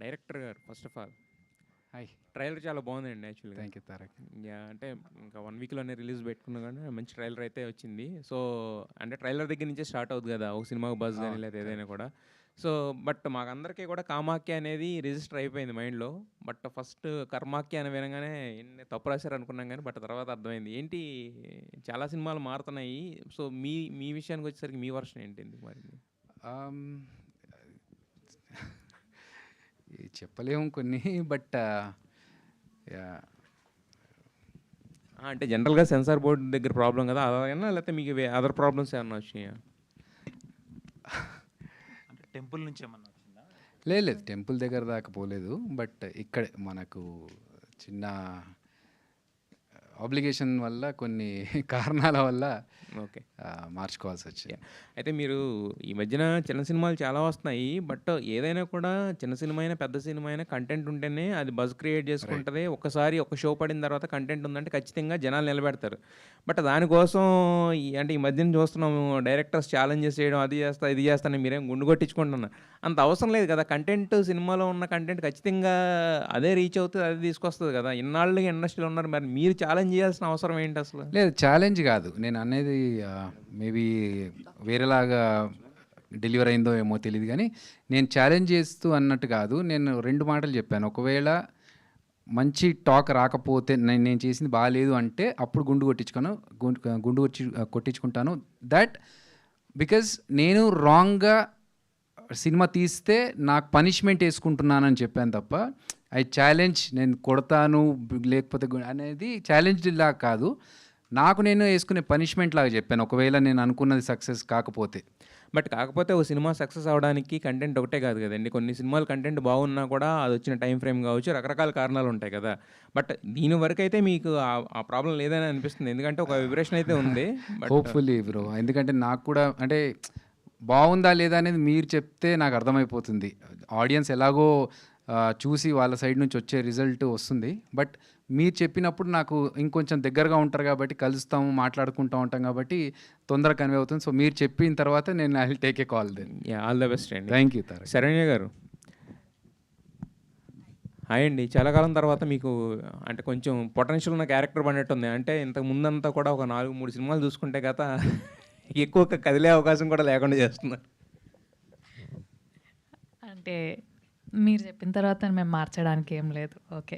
Director గారు first of all hi. Trailer చాలా బాగుందండి యాక్చువల్గా. Thank you Tarak. యా అంటే ఇంకా 1 వీక్లోనే రిలీజ్ పెట్టుకున్నా కానీ మంచి ట్రైలర్ అయితే వచ్చింది. సో అంటే ట్రైలర్ దగ్గర నుంచే స్టార్ట్ అవుతుంది కదా ఒక సినిమాకు బజ్ కానీ లేదా ఏదైనా కూడా. సో బట్ మాకందరికీ కూడా కామాఖ్య అనేది రిజిస్టర్ అయిపోయింది మైండ్లో. బట్ ఫస్ట్ కర్మాఖ్య అని వినగానే తప్పు రాశారు అనుకున్నాం కానీ బట్ తర్వాత అర్థమైంది ఏంటి చాలా సినిమాలు మారుతున్నాయి. సో మీ మీ విషయానికి వచ్చేసరికి మీ వర్షన్ ఏంటి మరి? చెప్పలేము కొన్ని, బట్ అంటే జనరల్గా సెన్సార్ బోర్డు దగ్గర ప్రాబ్లం కదా అదైనా, లేకపోతే మీకు అదర్ ప్రాబ్లమ్స్ ఏమన్నా వచ్చినాయా? అంటే టెంపుల్ నుంచి ఏమన్నా వచ్చిందా? లేదు, టెంపుల్ దగ్గర దాకా పోలేదు. బట్ ఇక్కడే మనకు చిన్న ఆబ్లిగేషన్ వల్ల కొన్ని కారణాల వల్ల ఓకే మార్చుకోవాల్సి వచ్చింది. అయితే మీరు ఈ మధ్యన చిన్న సినిమాలు చాలా వస్తున్నాయి. బట్ ఏదైనా కూడా చిన్న సినిమా అయినా పెద్ద సినిమా అయినా కంటెంట్ ఉంటేనే అది బజ్ క్రియేట్ చేసుకుంటుంది. ఒకసారి ఒక షో పడిన తర్వాత కంటెంట్ ఉందంటే ఖచ్చితంగా జనాలు నిలబెడతారు. బట్ దానికోసం అంటే ఈ మధ్యన చూస్తున్నాము డైరెక్టర్స్ ఛాలెంజెస్ చేయడం, అది చేస్తా ఇది చేస్తానని మీరేం గుండు కొట్టించుకుంటున్నా అంత అవసరం లేదు కదా. కంటెంట్ సినిమాలో ఉన్న కంటెంట్ ఖచ్చితంగా అదే రీచ్ అవుతుంది, అదే తీసుకొస్తుంది కదా. ఇన్నాళ్ళు ఇండస్ట్రీలో ఉన్నారు, మరి మీరు ఛాలెంజ్ చేయాల్సిన అవసరం ఏంటి అసలు? లేదు, ఛాలెంజ్ కాదు నేను అనేది. మేబీ వేరేలాగా డెలివర్ అయిందో ఏమో తెలియదు, కానీ నేను ఛాలెంజ్ చేస్తూ అన్నట్టు కాదు. నేను 2 మాటలు చెప్పాను. ఒకవేళ మంచి టాక్ రాకపోతే నేను చేసింది బాగాలేదు అంటే అప్పుడు గుండు కొట్టించుకుంటాను. దట్ బికాజ్ నేను రాంగ్గా సినిమా తీస్తే నాకు పనిష్మెంట్ వేసుకుంటున్నానని చెప్పాను తప్ప ఐ ఛాలెంజ్ నేను కొడతాను లేకపోతే అనేది ఛాలెంజ్ లాగా కాదు. నాకు నేను వేసుకునే పనిష్మెంట్ లాగా చెప్పాను ఒకవేళ నేను అనుకున్నది సక్సెస్ కాకపోతే. బట్ కాకపోతే ఒక సినిమా సక్సెస్ అవ్వడానికి కంటెంట్ ఒకటే కాదు కదండి. కొన్ని సినిమాలు కంటెంట్ బాగున్నా కూడా అది వచ్చిన టైం ఫ్రేమ్ కావచ్చు, రకరకాల కారణాలు ఉంటాయి కదా. బట్ దీని వరకు అయితే మీకు ఆ ప్రాబ్లం లేదని అనిపిస్తుంది, ఎందుకంటే ఒక విబ్రేషన్ అయితే ఉంది. హోప్ఫుల్లీ బ్రో, ఎందుకంటే నాకు కూడా అంటే బాగుందా లేదా అనేది మీరు చెప్తే నాకు అర్థమైపోతుంది. ఆడియన్స్ ఎలాగో చూసి వాళ్ళ సైడ్ నుంచి వచ్చే రిజల్ట్ వస్తుంది. బట్ మీరు చెప్పినప్పుడు నాకు ఇంకొంచెం దగ్గరగా ఉంటారు కాబట్టి కలుస్తాము, మాట్లాడుకుంటూ ఉంటాం కాబట్టి తొందరగా కన్వే అవుతుంది. సో మీరు చెప్పిన తర్వాత నేను I will take a call then. All the best అండి. Thank you Tarak. Saranya garu hi అండి. చాలా కాలం తర్వాత మీకు అంటే కొంచెం పొటెన్షియల్ ఉన్న క్యారెక్టర్ పడినట్టుంది. అంటే ఇంతకు ముందంతా కూడా ఒక 4-3 సినిమాలు చూసుకుంటే గత ఎక్కువ కదిలే అవకాశం కూడా లేకుండా చేస్తున్నారు. అంటే మీరు చెప్పిన తర్వాత మేము మార్చడానికి ఏం లేదు. ఓకే.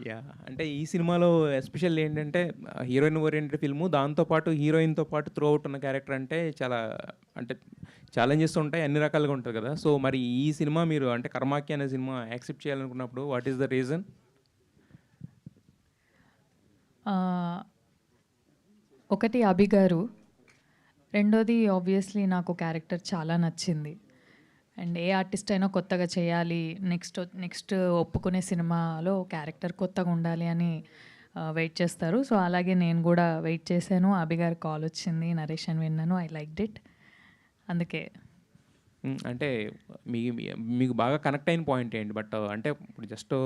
యా అంటే ఈ సినిమాలో ఎస్పెషల్ ఏంటంటే హీరోయిన్ ఓరియంటెడ్ ఫిల్ము, దాంతోపాటు హీరోయిన్తో పాటు త్రూ అవుట్ ఉన్న క్యారెక్టర్ అంటే చాలా అంటే ఛాలెంజెస్ ఉంటాయి, అన్ని రకాలుగా ఉంటుంది కదా. సో మరి ఈ సినిమా మీరు అంటే కర్మాఖ్య అనే సినిమా యాక్సెప్ట్ చేయాలనుకున్నప్పుడు వాట్ ఈస్ ద రీజన్? ఒకటి అభి గారు, రెండోది ఆబ్వియస్లీ నాకు క్యారెక్టర్ చాలా నచ్చింది. అండ్ ఏ ఆర్టిస్ట్ అయినా కొత్తగా చేయాలి, నెక్స్ట్ ఒప్పుకునే సినిమాలో క్యారెక్టర్ కొత్తగా ఉండాలి అని వెయిట్ చేస్తారు. సో అలాగే నేను కూడా వెయిట్ చేశాను. అభి గారి కాల్ వచ్చింది, నరేషన్ విన్నాను, ఐ లైక్డ్ ఇట్. అందుకే అంటే మీకు బాగా కనెక్ట్ అయిన పాయింట్ ఏంటి? బట్ అంటే ఇప్పుడు జస్ట్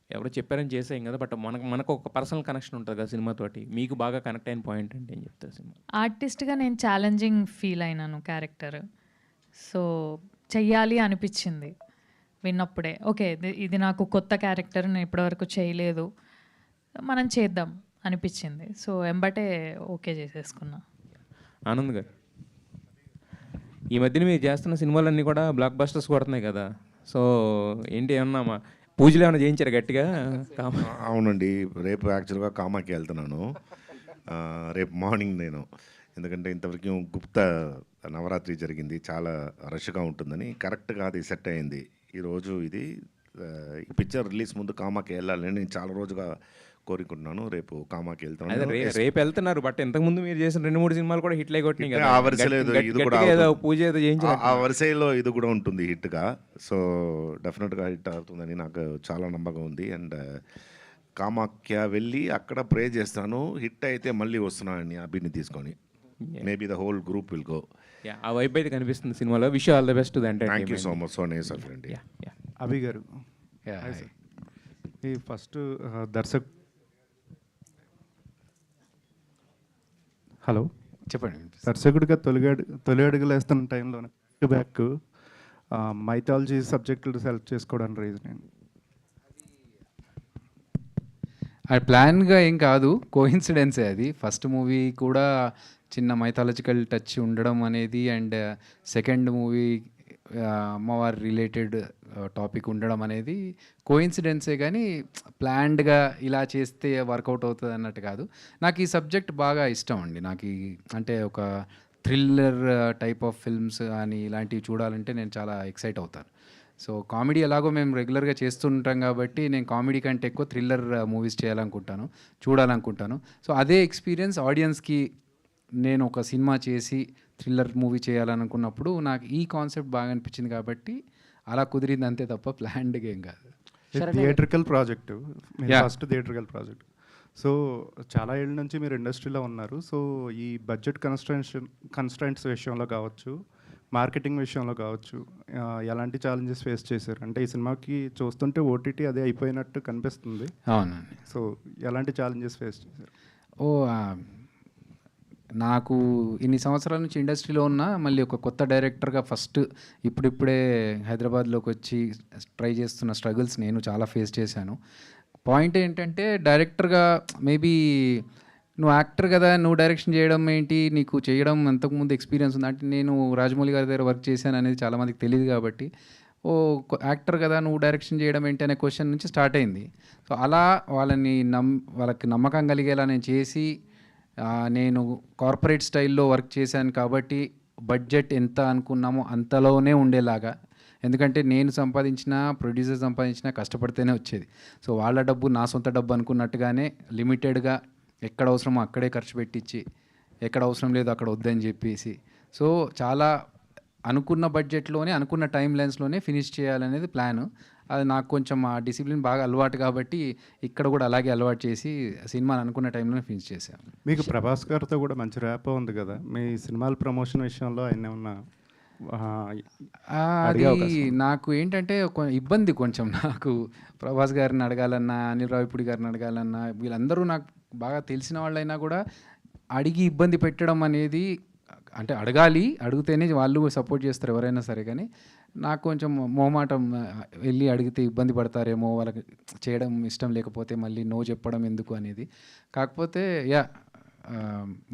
ఎవరో చెప్పారని చేసాం కదా, బట్ మనకు ఒక పర్సనల్ కనెక్షన్ ఉంటుంది కదా సినిమాతోటి. మీకు బాగా కనెక్ట్ అయిన పాయింట్ అంటే ఏం చెప్తారు? సినిమా ఆర్టిస్ట్గా నేను ఛాలెంజింగ్ ఫీల్ అయినాను క్యారెక్టర్. సో చెయ్యాలి అనిపించింది విన్నప్పుడే. ఓకే, ఇది నాకు కొత్త క్యారెక్టర్, నేను ఇప్పటివరకు చేయలేదు, మనం చేద్దాం అనిపించింది. సో ఎంబటే ఓకే చేసేసుకున్నా. ఆనంద్ గారు, ఈ మధ్యన మీరు చేస్తున్న సినిమాలన్నీ కూడా బ్లాక్ బస్టర్స్ కొడుతున్నాయి కదా. సో ఏంటి ఏమన్నా పూజలు ఏమైనా చేయించారు గట్టిగా? అవునండి, రేపు యాక్చువల్గా కామాకి వెళ్తున్నాను. రేపు మార్నింగ్ నేను, ఎందుకంటే ఇంతవరకు గుప్త నవరాత్రి జరిగింది, చాలా రష్గా ఉంటుందని కరెక్ట్గా అది సెట్ అయింది. ఈరోజు ఇది ఈ పిక్చర్ రిలీజ్ ముందు కామాకి వెళ్ళాలని నేను చాలా రోజుగా కోరుకుంటున్నాను. రేపు కామాకి వెళ్తున్నాను. రేపు వెళ్తున్నారు, బట్ ఇంతకుముందు మీరు చేసిన 2-3 సినిమాలు కూడా హిట్ కొట్టినాయి కదా. ఆ వరుసలో ఇది కూడా పూజ ఏదో చేయించారు, ఆ వరుసలో ఇది కూడా ఉంటుంది హిట్గా. సో డెఫినెట్గా హిట్ అవుతుందని నాకు చాలా నమ్మకం ఉంది. అండ్ కామాఖ్య వెళ్ళి అక్కడ ప్రే చేస్తాను, హిట్ అయితే మళ్ళీ వస్తున్నానని అభిని తీసుకొని. Maybe the whole group will go. ఆ వైబ్ అయితే కనిపిస్తుంది సినిమాలో. Wish all the best. Thank you so much. So nice of you అండి. అభి గారు, ఈ ఫస్ట్ దర్శక్ హలో, చెప్పండి. దర్శకుడిగా తొలి అడుగులు వేస్తున్న టైంలోనే బ్యాక్ మైథాలజీ సబ్జెక్టులు సెలెక్ట్ చేసుకోవడానికి రీజన్ ఏంటి? అది ప్లాన్గా ఏం కాదు, కోఇన్సిడెన్సే అది. ఫస్ట్ మూవీ కూడా చిన్న మైథాలజికల్ టచ్ ఉండడం అనేది, అండ్ సెకండ్ మూవీ అమ్మవారి రిలేటెడ్ టాపిక్ ఉండడం అనేది కోఇన్సిడెన్సే, కానీ ప్లాన్డ్గా ఇలా చేస్తే వర్కౌట్ అవుతుంది అన్నట్టు కాదు. నాకు ఈ సబ్జెక్ట్ బాగా ఇష్టం అండి. నాకు అంటే ఒక థ్రిల్లర్ టైప్ ఆఫ్ ఫిల్మ్స్ కానీ ఇలాంటివి చూడాలంటే నేను చాలా ఎక్సైట్ అవుతాను. సో కామెడీ ఎలాగో మేము రెగ్యులర్గా చేస్తుంటాం కాబట్టి నేను కామెడీ కంటే ఎక్కువ థ్రిల్లర్ మూవీస్ చూడాలనుకుంటాను. సో అదే ఎక్స్పీరియన్స్ ఆడియన్స్కి నేను ఒక సినిమా చేసి థ్రిల్లర్ మూవీ చేయాలనుకున్నప్పుడు నాకు ఈ కాన్సెప్ట్ బాగా అనిపించింది కాబట్టి అలా కుదిరింది, అంతే తప్ప ప్లాన్డ్గా ఏం కాదు. Theatrical project, first theatrical project. So చాలా ఏళ్ళ నుంచి మీరు ఇండస్ట్రీలో ఉన్నారు. సో ఈ బడ్జెట్ కన్స్ట్రైంట్స్ విషయంలో కావచ్చు, మార్కెటింగ్ విషయంలో కావచ్చు, ఎలాంటి ఛాలెంజెస్ ఫేస్ చేశారు? అంటే ఈ సినిమాకి చూస్తుంటే ఓటీటీ అదే అయిపోయినట్టు కనిపిస్తుంది. అవునండి. సో ఎలాంటి ఛాలెంజెస్ ఫేస్ చేశారు? నాకు ఇన్ని సంవత్సరాల నుంచి ఇండస్ట్రీలో ఉన్నా మళ్ళీ ఒక కొత్త డైరెక్టర్గా ఫస్ట్ ఇప్పుడిప్పుడే హైదరాబాద్లోకి వచ్చి ట్రై చేస్తున్న స్ట్రగుల్స్ నేను చాలా ఫేస్ చేశాను. పాయింట్ ఏంటంటే డైరెక్టర్గా మేబీ నువ్వు యాక్టర్ కదా, నువ్వు డైరెక్షన్ చేయడం ఏంటి, నీకు చేయడం అంతకుముందు ఎక్స్పీరియన్స్ ఉంది అంటే, నేను రాజమౌళి గారి దగ్గర వర్క్ చేశాను అనేది చాలామందికి తెలియదు కాబట్టి, యాక్టర్ కదా నువ్వు డైరెక్షన్ చేయడం ఏంటి అనే క్వశ్చన్ నుంచి స్టార్ట్ అయింది. సో అలా వాళ్ళకి నమ్మకం కలిగేలా నేను చేసి, నేను కార్పొరేట్ స్టైల్లో వర్క్ చేశాను కాబట్టి బడ్జెట్ ఎంత అనుకున్నామో అంతలోనే ఉండేలాగా, ఎందుకంటే నేను సంపాదించిన, ప్రొడ్యూసర్ సంపాదించిన కష్టపడితేనే వచ్చేది. సో వాళ్ళ డబ్బు నా సొంత డబ్బు అనుకున్నట్టుగానే లిమిటెడ్గా ఎక్కడ అవసరమో అక్కడే ఖర్చు పెట్టించి, ఎక్కడ అవసరం లేదు అక్కడ వద్దని చెప్పేసి, సో చాలా అనుకున్న బడ్జెట్లోనే అనుకున్న టైం లైన్స్లోనే ఫినిష్ చేయాలనేది ప్లాన్. అది నాకు కొంచెం ఆ డిసిప్లిన్ బాగా అలవాటు కాబట్టి ఇక్కడ కూడా అలాగే అలవాటు చేసి సినిమాని అనుకున్న టైంలోనే ఫినిష్ చేశాను. మీకు ప్రభాస్ గారితో కూడా మంచి ర్యాప్ ఉంది కదా, మీ సినిమాల ప్రమోషన్ విషయంలో ఆయన ఏమన్నా అది నాకు ఏంటంటే ఇబ్బంది కొంచెం, నాకు ప్రభాస్ గారిని అడగాలన్నా, అనిల్ రావిపూడి గారిని అడగాలన్నా, వీళ్ళందరూ నాకు బాగా తెలిసిన వాళ్ళైనా కూడా అడిగి ఇబ్బంది పెట్టడం అనేది, అంటే అడిగితేనే వాళ్ళు సపోర్ట్ చేస్తారు ఎవరైనా సరే, కానీ నాకు కొంచెం మొహమాటం, వెళ్ళి అడిగితే ఇబ్బంది పడతారేమో, వాళ్ళకి చేయడం ఇష్టం లేకపోతే మళ్ళీ నో చెప్పడం ఎందుకు అనేది. కాకపోతే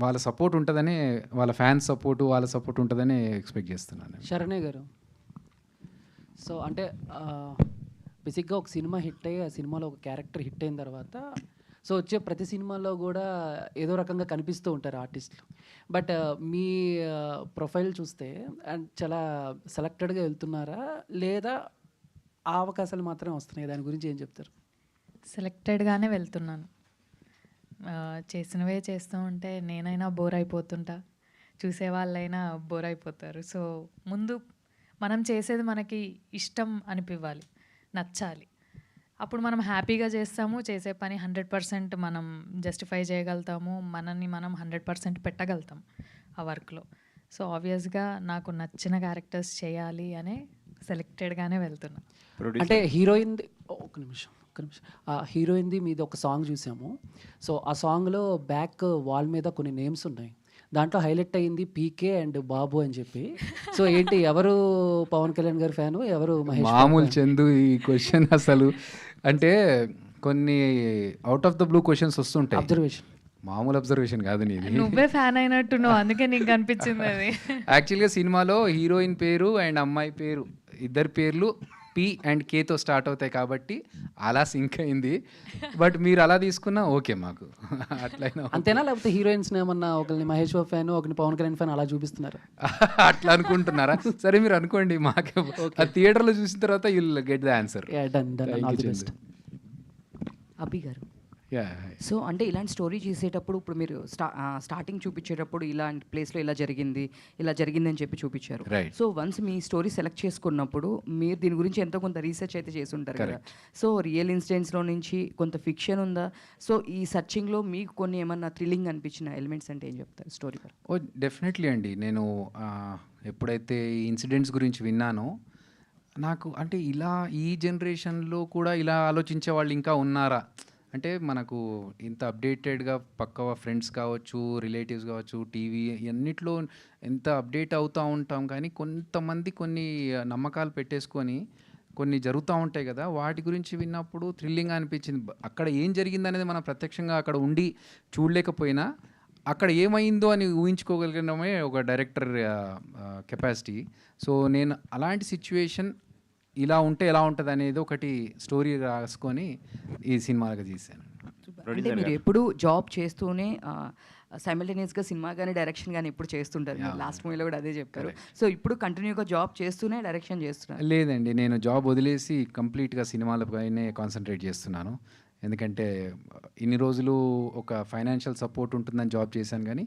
వాళ్ళ సపోర్ట్ ఉంటుందని, వాళ్ళ ఫ్యాన్స్ సపోర్టు, వాళ్ళ సపోర్ట్ ఉంటుందని ఎక్స్పెక్ట్ చేస్తున్నాను. శరణ్య గారు, సో అంటే బేసిక్గా ఒక సినిమా హిట్ అయ్యి, ఆ సినిమాలో ఒక క్యారెక్టర్ హిట్ అయిన తర్వాత సో వచ్చే ప్రతి సినిమాలో కూడా ఏదో రకంగా కనిపిస్తూ ఉంటారు ఆర్టిస్టులు. బట్ మీ ప్రొఫైల్ చూస్తే అండ్ చాలా సెలెక్టెడ్గా వెళ్తున్నారా, లేదా ఆ అవకాశాలు మాత్రమే వస్తున్నాయి? దాని గురించి ఏం చెప్తారు? సెలెక్టెడ్గానే వెళ్తున్నాను. చేసినవే చేస్తూ ఉంటే నేనైనా బోర్ అయిపోతుంటా, చూసేవాళ్ళైనా బోర్ అయిపోతారు. సో ముందు మనం చేసేది మనకి ఇష్టం అనిపివ్వాలి, నచ్చాలి. అప్పుడు మనం హ్యాపీగా చేస్తాము, చేసే పని 100% మనం జస్టిఫై చేయగలుగుతాము, మనల్ని మనం 100% పెట్టగలుగుతాం ఆ వర్క్లో. సో ఆబ్వియస్గా నాకు నచ్చిన క్యారెక్టర్స్ చేయాలి అనే సెలెక్టెడ్గానే వెళ్తున్నా. అంటే హీరోయిన్ది ఒక్క నిమిషం హీరోయిన్ది మీద ఒక సాంగ్ చూసాము. సో ఆ సాంగ్లో బ్యాక్ వాల్ మీద కొన్ని నేమ్స్ ఉన్నాయి, దాంట్లో హైలైట్ అయ్యింది పీకే అండ్ బాబు అని చెప్పి. సో ఏంటి, ఎవరు పవన్ కళ్యాణ్ గారి ఫ్యాను, ఎవరు మహేష్? మామూలు చందు ఈ క్వశ్చన్ అసలు అంటే కొన్ని out of the blue questions వస్తుంటాయి. అబ్జర్వేషన్, మామూలు అబ్జర్వేషన్ కాదు నీది. నువ్వే ఫ్యాన్ అయినట్టు నువ్వు, అందుకే నీకు అనిపించింది అది. యాక్చువల్గా సినిమాలో హీరోయిన్ పేరు అండ్ అమ్మాయి పేరు ఇద్దరు పేర్లు పి అండ్ కేతో స్టార్ట్ అవుతాయి కాబట్టి అలా సింక్ అయింది. బట్ మీరు అలా తీసుకున్నా ఓకే మాకు, అట్లయినా అంతేనా? లేకపోతే హీరోయిన్స్ ఏమన్నా ఒకరిని మహేష్ బాబు ఫ్యాన్, ఒకరిని పవన్ కళ్యాణ్ ఫ్యాన్ అలా చూపిస్తున్నారు? అట్లా అనుకుంటున్నారా? సరే మీరు అనుకోండి, మాకే ఆ థియేటర్లో చూసిన తర్వాత you will get the answer. Abhi garu, so అంటే ఇలాంటి స్టోరీ చేసేటప్పుడు ఇప్పుడు మీరు స్టార్టింగ్ చూపించేటప్పుడు ఇలాంటి ప్లేస్లో ఇలా జరిగింది అని చెప్పి చూపించారు. సో వన్స్ మీ స్టోరీ సెలెక్ట్ చేసుకున్నప్పుడు మీరు దీని గురించి ఎంతో కొంత రీసెర్చ్ అయితే చేసి ఉంటారు కదా. సో రియల్ ఇన్సిడెంట్స్లో నుంచి కొంత ఫిక్షన్ ఉందా? సో ఈ సర్చింగ్లో మీకు కొన్ని ఏమన్నా థ్రిల్లింగ్ అనిపించిన ఎలిమెంట్స్ అంటే ఏం చెప్తారు స్టోరీ? డెఫినెట్లీ అండి. నేను ఎప్పుడైతే ఈ ఇన్సిడెంట్స్ గురించి విన్నానో నాకు అంటే ఇలా ఈ జనరేషన్లో కూడా ఇలా ఆలోచించే వాళ్ళు ఇంకా ఉన్నారా అంటే మనకు ఇంత అప్డేటెడ్గా పక్క ఫ్రెండ్స్ కావచ్చు, రిలేటివ్స్ కావచ్చు, టీవీ అన్నిట్లో ఎంత అప్డేట్ అవుతూ ఉంటాం, కానీ కొంతమంది కొన్ని నమ్మకాలు పెట్టేసుకొని కొన్ని జరుగుతూ ఉంటాయి కదా, వాటి గురించి విన్నప్పుడు థ్రిల్లింగ్ అనిపించింది. అక్కడ ఏం జరిగిందనేది మనం ప్రత్యక్షంగా అక్కడ ఉండి చూడలేకపోయినా అక్కడ ఏమైందో అని ఊహించుకోగలిగడమే ఒక డైరెక్టర్ కెపాసిటీ. సో నేను అలాంటి సిచ్యువేషన్ ఇలా ఉంటే ఎలా ఉంటుంది అనేది ఒకటి స్టోరీ రాసుకొని ఈ సినిమాగా తీశాను. అంటే మీరు ఎప్పుడు జాబ్ చేస్తూనే సైమల్టేనియస్గా సినిమా కానీ డైరెక్షన్ కానీ ఎప్పుడు చేస్తుంటారు. మీరు లాస్ట్ మూవీలో కూడా అదే చెప్పారు. సో ఇప్పుడు కంటిన్యూగా జాబ్ చేస్తూనే డైరెక్షన్ చేస్తున్నారు? లేదండి, నేను జాబ్ వదిలేసి కంప్లీట్గా సినిమాలపైనే కాన్సన్ట్రేట్ చేస్తున్నాను. ఎందుకంటే ఇన్ని రోజులు ఒక ఫైనాన్షియల్ సపోర్ట్ ఉంటుందని జాబ్ చేశాను, కానీ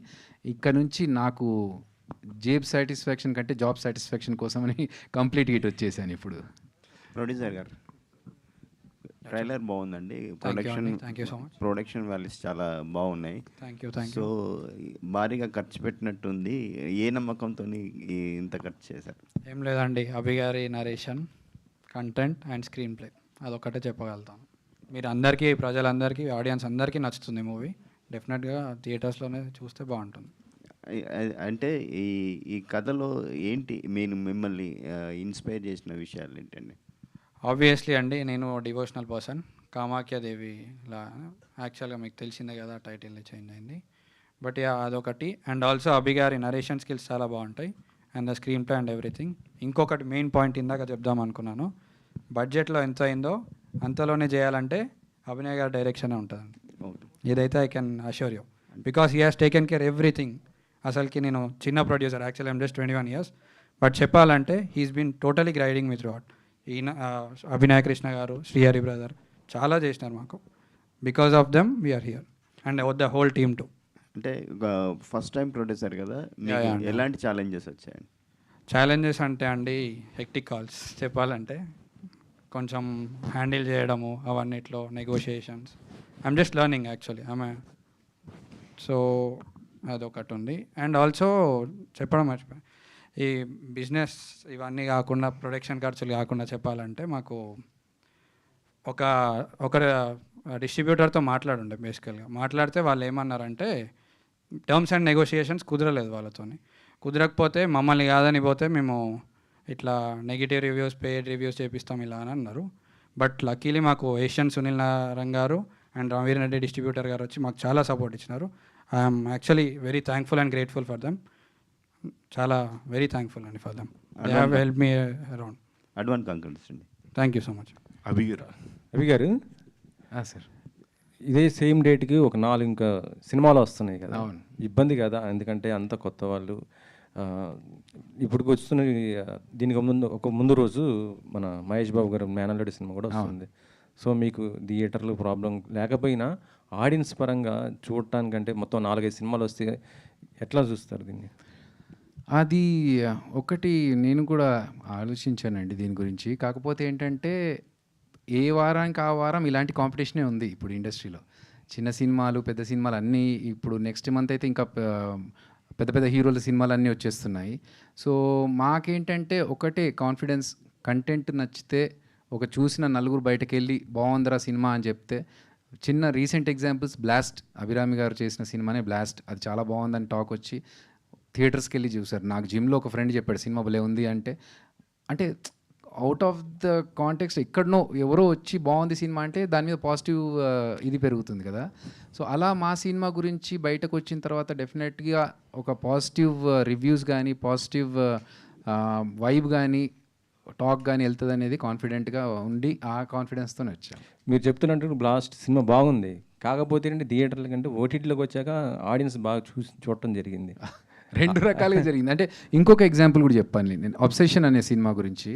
ఇక్కడ నుంచి నాకు జేబ్ సాటిస్ఫాక్షన్ కంటే జాబ్ సాటిస్ఫాక్షన్ కోసమని కంప్లీట్గా ఇటు వచ్చేసాను ఇప్పుడు. ప్రొడ్యూసర్ గారు, ట్రైలర్ బాగుందండి. ప్రొడక్షన్ వాల్యూస్ చాలా బాగున్నాయి. సో భారీగా ఖర్చు పెట్టినట్టుంది. ఏ నమ్మకంతో ఇంత ఖర్చు చేశారు? ఏం లేదండి, అభి గారి narration, content and screen play, అదొక్కటే చెప్పగలుగుతాను. మీరు అందరికీ, ప్రజలందరికీ, ఆడియన్స్ అందరికీ నచ్చుతుంది మూవీ. డెఫినెట్గా థియేటర్స్లోనే చూస్తే బాగుంటుంది. అంటే ఈ కథలో ఏంటి మిమ్మల్ని ఇన్స్పైర్ చేసిన విషయాలు ఏంటండి? ఆబ్వియస్లీ అండి, నేను డివోషనల్ పర్సన్. కామాఖ్యాదేవి ఇలా యాక్చువల్గా మీకు తెలిసిందే కదా, టైటిల్ చేంజ్ అయింది. బట్ అదొకటి. అండ్ ఆల్సో అభి గారి నరేషన్ స్కిల్స్ చాలా బాగుంటాయి, and the screen play and everything. ఇంకొకటి మెయిన్ పాయింట్ ఇందాక చెప్దాం అనుకున్నాను, బడ్జెట్లో ఎంత అయిందో అంతలోనే చేయాలంటే అభినయ్ గారి డైరెక్షనే ఉంటుందండి. ఇదైతే I can assure you, because he has taken care everything. అసలుకి నేను చిన్న producer, actually I'm just 21 years, but చెప్పాలంటే he's been totally guiding me through out. ఈయన అభినయ కృష్ణ గారు, శ్రీహరి బ్రదర్ చాలా చేసినారు మాకు. Because of them we're here and the whole team too. అంటే first time producer కదా, ఎలాంటి ఛాలెంజెస్ వచ్చాయండి? ఛాలెంజెస్ అంటే అండి, హెక్టిక్ కాల్స్ చెప్పాలంటే, కొంచెం హ్యాండిల్ చేయడము అవన్నిట్లో, negotiations. I'm just learning actually so అదొకటి ఉంది. అండ్ ఆల్సో చెప్పడం మర్చిపోయి, ఈ బిజినెస్ ఇవన్నీ కాకుండా, ప్రొడక్షన్ ఖర్చులు కాకుండా చెప్పాలంటే, మాకు ఒక డిస్ట్రిబ్యూటర్తో మాట్లాడుండే. బేసికల్గా మాట్లాడితే వాళ్ళు ఏమన్నారంటే, టర్మ్స్ అండ్ నెగోషియేషన్స్ కుదరలేదు వాళ్ళతోని. కుదరకపోతే మమ్మల్ని కాదని పోతే మేము ఇట్లా నెగిటివ్ రివ్యూస్, పెయిడ్ రివ్యూస్ చేపిస్తాం ఇలా అని అన్నారు. బట్ లక్కీలీ మాకు ఏషియన్ సునీల్ నారాయణ గారు అండ్ రామవీర్ రెడ్డి డిస్ట్రిబ్యూటర్ గారు వచ్చి మాకు చాలా సపోర్ట్ ఇచ్చినారు. I'm actually very thankful and grateful for them. చాలా వెరీ థ్యాంక్ఫుల్ అండి for them. They have help me around. Advance congrats అండి. Thank you so much. Abhi garu sir, ఇదే సేమ్ డేట్కి ఒక 4 ఇంకా సినిమాలు వస్తున్నాయి కదా, అవును. ఇబ్బంది కదా, ఎందుకంటే అంత కొత్త వాళ్ళు. ఇప్పుడు వస్తున్న దీనికి ముందు రోజు మన మహేష్ బాబు గారు మేనల్లుడి సినిమా కూడా వస్తుంది. సో మీకు థియేటర్లు ప్రాబ్లం లేకపోయినా ఆడియన్స్ పరంగా చూడటానికంటే మొత్తం 4-5 సినిమాలు వస్తే ఎట్లా చూస్తారు దీన్ని? అది ఒకటి నేను కూడా ఆలోచించానండి దీని గురించి. కాకపోతే ఏంటంటే, ఏ వారానికి ఆ వారం ఇలాంటి కాంపిటీషనే ఉంది ఇప్పుడు ఇండస్ట్రీలో. చిన్న సినిమాలు, పెద్ద సినిమాలు అన్నీ. ఇప్పుడు నెక్స్ట్ మంత్ అయితే ఇంకా పెద్ద పెద్ద హీరోల సినిమాలు అన్నీ వచ్చేస్తున్నాయి. సో మాకేంటంటే ఒకటే కాన్ఫిడెన్స్, కంటెంట్ నచ్చితే ఒక చూసిన నలుగురు బయటకు వెళ్ళి బాగుందిరా సినిమా అని చెప్తే, చిన్న రీసెంట్ ఎగ్జాంపుల్స్, బ్లాస్ట్, అభిరామి గారు చేసిన సినిమానే బ్లాస్ట్, అది చాలా బాగుందని టాక్ వచ్చి థియేటర్స్కి వెళ్ళి చూసారు. నాకు జిమ్లో ఒక ఫ్రెండ్ చెప్పాడు సినిమా భలే ఉంది అంటే అవుట్ ఆఫ్ ద కాంటెక్స్ట్ ఎక్కడనో ఎవరో వచ్చి బాగుంది సినిమా అంటే దాని మీద పాజిటివ్ ఇది పెరుగుతుంది కదా. సో అలా మా సినిమా గురించి బయటకు వచ్చిన తర్వాత డెఫినెట్గా ఒక పాజిటివ్ రివ్యూస్ కానీ, పాజిటివ్ వైబ్ కానీ, టాక్ కానీ వెళ్తుంది అనేది కాన్ఫిడెంట్గా ఉండి ఆ కాన్ఫిడెన్స్తోనే వచ్చాను. మీరు చెప్తున్నట్టు బ్లాస్ట్ సినిమా బాగుంది, కాకపోతే ఏంటంటే థియేటర్ల కంటే ఓటీటీలోకి వచ్చాక ఆడియన్స్ బాగా చూడటం జరిగింది. 2 రకాలుగా జరిగింది. అంటే ఇంకొక ఎగ్జాంపుల్ కూడా చెప్పాను నేను, అబ్సెషన్ అనే సినిమా గురించి.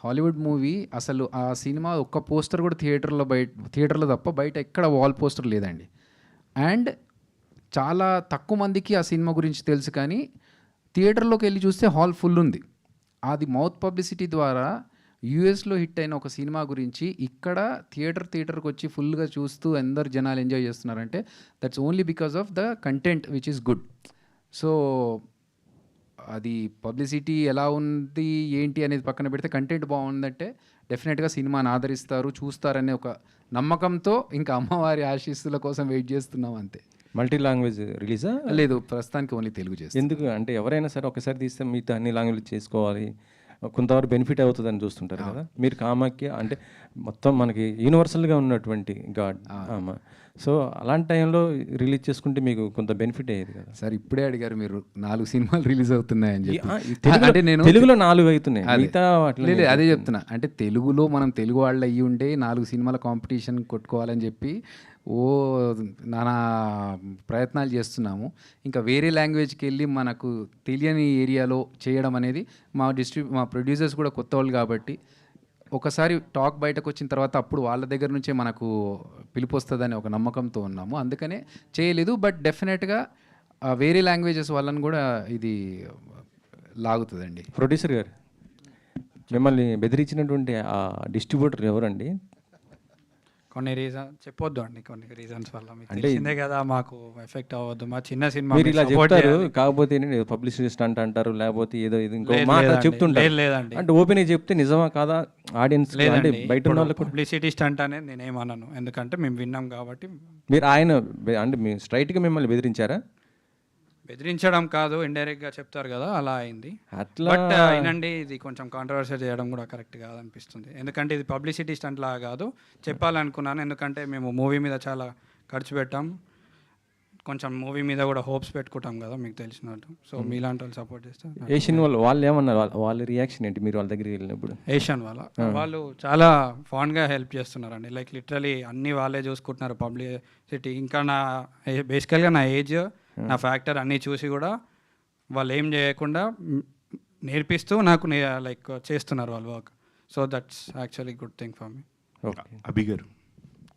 హాలీవుడ్ మూవీ, అసలు ఆ సినిమా ఒక్క పోస్టర్ కూడా థియేటర్లో తప్ప బయట ఎక్కడ వాల్ పోస్టర్ లేదండి. అండ్ చాలా తక్కువ మందికి ఆ సినిమా గురించి తెలుసు, కానీ థియేటర్లోకి వెళ్ళి చూస్తే హాల్ ఫుల్ ఉంది. అది మౌత్ పబ్లిసిటీ ద్వారా యూఎస్లో హిట్ అయిన ఒక సినిమా గురించి ఇక్కడ థియేటర్కి వచ్చి ఫుల్గా చూస్తూ అందరు జనాలు ఎంజాయ్ చేస్తున్నారంటే that's only because of the content which is good. So అది పబ్లిసిటీ ఎలా ఉంది ఏంటి అనేది పక్కన పెడితే కంటెంట్ బాగుందంటే డెఫినెట్గా సినిమాని ఆదరిస్తారు, చూస్తారనే ఒక నమ్మకంతో ఇంకా అమ్మవారి ఆశీస్సుల కోసం వెయిట్ చేస్తున్నాం అంతే. మల్టీ లాంగ్వేజ్ రిలీజా? లేదు, ప్రస్తుతానికి ఓన్లీ తెలుగు చేస్తాం. ఎందుకు అంటే ఎవరైనా సరే ఒకసారి తీస్తే మిగతా అన్ని లాంగ్వేజ్ చేసుకోవాలి, కొంతవరకు బెనిఫిట్ అవుతుందని చూస్తుంటారు కదా. మీరు కామాఖ్య అంటే మొత్తం మనకి యూనివర్సల్గా ఉన్నటువంటి గాడ్, సో అలాంటి టైంలో రిలీజ్ చేసుకుంటే మీకు కొంత బెనిఫిట్ అయ్యేది కదా సార్. ఇప్పుడే అడిగారు మీరు 4 సినిమాలు రిలీజ్ అవుతున్నాయని చెప్పి. అంటే నేను తెలుగులో 4 అవుతున్నాయి, మిగతా లేదు అదే చెప్తున్నా. అంటే తెలుగులో మనం తెలుగు వాళ్ళు అయ్యి ఉండే 4 సినిమాల కాంపిటీషన్ కొట్టుకోవాలని చెప్పి నానా ప్రయత్నాలు చేస్తున్నాము. ఇంకా వేరే లాంగ్వేజ్కి వెళ్ళి మనకు తెలియని ఏరియాలో చేయడం అనేది మా ప్రొడ్యూసర్స్ కూడా కొత్త వాళ్ళు కాబట్టి ఒకసారి టాక్ బయటకు వచ్చిన తర్వాత అప్పుడు వాళ్ళ దగ్గర నుంచే మనకు పిలుపు వస్తుందని ఒక నమ్మకంతో ఉన్నాము, అందుకనే చేయలేదు. బట్ డెఫినెట్గా వేరే లాంగ్వేజెస్ వాళ్ళని కూడా ఇది లాగుతుందండి. ప్రొడ్యూసర్ గారు, మిమ్మల్ని బెదిరించినటువంటి ఆ డిస్ట్రిబ్యూటర్ ఎవరండి? కొన్ని చెప్పొద్దు అండి, కొన్ని రీజన్స్ వల్ల మీకు తెలిసిందే కదా, మాకు ఎఫెక్ట్ అవ్వద్దు. మా చిన్న సినిమా మీరు ఇలా చెప్తారు, కాకపోతే పబ్లిసిటీ స్టంట్ అంటారు, లేకపోతే ఏదో ఇది ఇంకో మాట చెప్తుంటారు. లేదండి, అంటే ఓపెన్ చెప్తే నిజమా కాదా ఆడియన్స్ అంటే బయట ఉన్న వాళ్ళకి పబ్లిసిటీ స్టంట్ అనేది నేనేమన్నాను, ఎందుకంటే మేము విన్నాం కాబట్టి. మీరు అంటే మీ స్ట్రైట్గా మిమ్మల్ని బెదిరించారా? బెదిరించడం కాదు, ఇండైరెక్ట్గా చెప్తారు కదా, అలా అయింది. అట్లా బట్ అయినండి, ఇది కొంచెం కాంట్రవర్సీ చేయడం కూడా కరెక్ట్ కాదనిపిస్తుంది. ఎందుకంటే ఇది పబ్లిసిటీ స్టంట్ లాగా కాదు, చెప్పాలనుకున్నాను. ఎందుకంటే మేము మూవీ మీద చాలా ఖర్చు పెట్టాం, కొంచెం మూవీ మీద కూడా హోప్స్ పెట్టుకుంటాం కదా మీకు తెలిసినట్టు. సో మీలాంటి వాళ్ళు సపోర్ట్ చేస్తారు. ఏషియన్ వాళ్ళు ఏమన్నారు, వాళ్ళ రియాక్షన్ ఏంటి మీరు వాళ్ళ దగ్గరికి వెళ్ళినప్పుడు? ఏషియన్ వాళ్ళు చాలా ఫాన్గా హెల్ప్ చేస్తున్నారండి. లైక్ లిటరలీ అన్నీ వాళ్ళే చూసుకుంటున్నారు, పబ్లిసిటీ. ఇంకా బేసికల్గా నా ఏజ్, నా ఫ్యాక్టర్ అన్నీ చూసి కూడా వాళ్ళు ఏం చేయకుండా నేర్పిస్తూ నాకు లైక్ చేస్తున్నారు వాళ్ళు work. So that's actually good thing for me. Abhi garu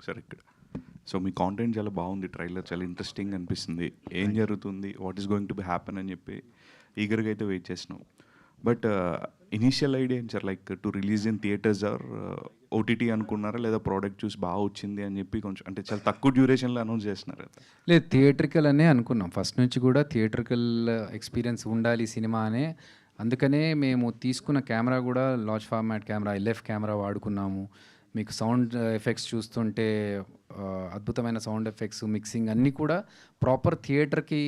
sir, ఇక్కడ సో మీ కాంటెంట్ చాలా బాగుంది, ట్రైలర్ చాలా ఇంట్రెస్టింగ్ అనిపిస్తుంది. ఏం జరుగుతుంది, what is going to be happen అని చెప్పి ఈగర్గా అయితే వెయిట్ చేసినాం. బట్ ఇనీషియల్ ఐడియా ఏం sir, like to release in theatres or OTT అనుకున్నారా, లేదా ప్రోడక్ట్ చూసి బాగా వచ్చింది అని చెప్పి కొంచెం అంటే చాలా తక్కువ డ్యూరేషన్లో అనౌన్స్ చేస్తున్నారు కదా? లేదు, థియేట్రికల్ అనే అనుకున్నాం ఫస్ట్ నుంచి కూడా. థియేట్రికల్ ఎక్స్పీరియన్స్ ఉండాలి సినిమా అనే, అందుకనే మేము తీసుకున్న కెమెరా కూడా large format camera, LF camera వాడుకున్నాము. మీకు సౌండ్ ఎఫెక్ట్స్ చూస్తుంటే అద్భుతమైన సౌండ్ ఎఫెక్ట్స్, మిక్సింగ్ అన్నీ కూడా ప్రాపర్ థియేటర్కి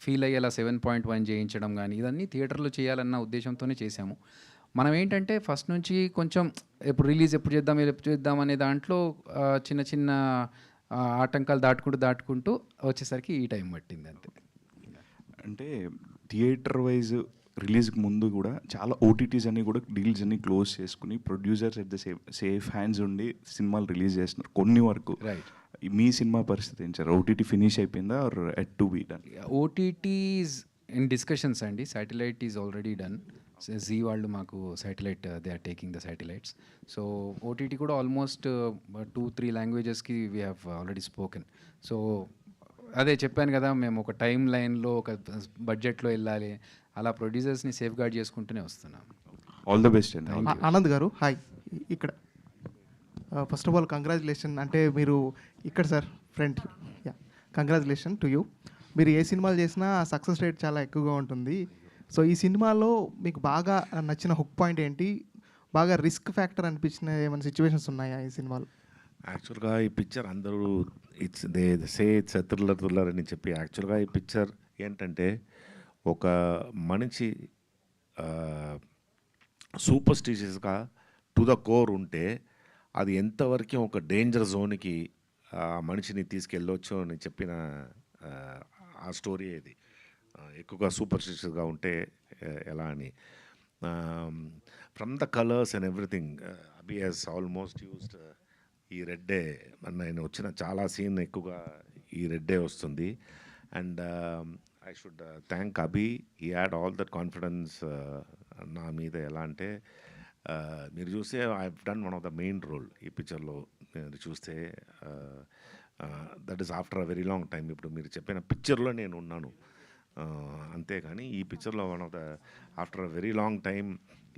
ఫీల్ అయ్యేలా 7.1 చేయించడం కానీ ఇవన్నీ థియేటర్లో చేయాలన్న ఉద్దేశంతోనే చేశాము. మనం ఏంటంటే ఫస్ట్ నుంచి కొంచెం ఎప్పుడు రిలీజ్ ఎప్పుడు చేద్దాం అనే దాంట్లో చిన్న చిన్న ఆటంకాలు దాటుకుంటూ వచ్చేసరికి ఈ టైం పట్టింది అంతే. అంటే థియేటర్ వైజ్ రిలీజ్కి ముందు కూడా చాలా ఓటీటీస్ అన్ని కూడా డీల్స్ అన్ని క్లోజ్ చేసుకుని producers at the safe hands ఉండి సినిమాలు రిలీజ్ చేస్తున్నారు కొన్ని వరకు. రైట్, మీ సినిమా పరిస్థితి ఏం సార్? ఓటీటీ ఫినిష్ అయిపోయిందా or yet to be done? OTTs in discussions అండి. Satellite is already done. Zee వాళ్ళు మాకు satellite, they are taking the satellites. So OTT కూడా ఆల్మోస్ట్ 2-3 లాంగ్వేజెస్కి we have already spoken. So అదే చెప్పాను కదా, మేము ఒక టైం లైన్లో ఒక బడ్జెట్లో వెళ్ళాలి, అలా ప్రొడ్యూసర్స్ని సేఫ్ గార్డ్ చేసుకుంటూనే వస్తున్నాం. ఆల్ ద బెస్ట్ అండి. ఆనంద్ గారు హాయ్. ఇక్కడ ఫస్ట్ ఆఫ్ ఆల్ కంగ్రాచులేషన్. అంటే మీరు ఇక్కడ sir friend, congratulation to you. మీరు ఏ సినిమాలు చేసినా సక్సెస్ రేట్ చాలా ఎక్కువగా ఉంటుంది. సో ఈ సినిమాలో మీకు బాగా నచ్చిన హుక్ పాయింట్ ఏంటి, బాగా రిస్క్ ఫ్యాక్టర్ అనిపించిన ఏమైనా సిచ్యువేషన్స్ ఉన్నాయా ఈ సినిమాలో? యాక్చువల్గా ఈ పిక్చర్ అందరూ ఇట్స్ థ్రిల్లర్ అని చెప్పి, యాక్చువల్గా ఈ పిక్చర్ ఏంటంటే ఒక మనిషి సూపర్స్టిషియస్గా టు ద కోర్ ఉంటే అది ఎంతవరకు ఒక డేంజర్ జోన్కి మనిషిని తీసుకెళ్ళొచ్చు అని చెప్పిన ఆ స్టోరీ ఇది. ఎక్కువగా సూపర్స్టిషియస్గా ఉంటే ఎలా అని. From the colours and everything, Abhi has almost used ఈ రెడ్డే. నేను వచ్చిన చాలా సీన్ ఎక్కువగా ఈ రెడ్డే వస్తుంది. And I should thank Abhi, he had all that confidence నా మీద. ఎలా అంటే మీరు చూస్తే I have done one of the main role ఈ పిక్చర్లో. మీరు చూస్తే that is after a very long time. ఇప్పుడు మీరు చెప్పిన పిక్చర్లో నేను ఉన్నాను అంతేగాని ఈ పిక్చర్లో one of the after a very long time,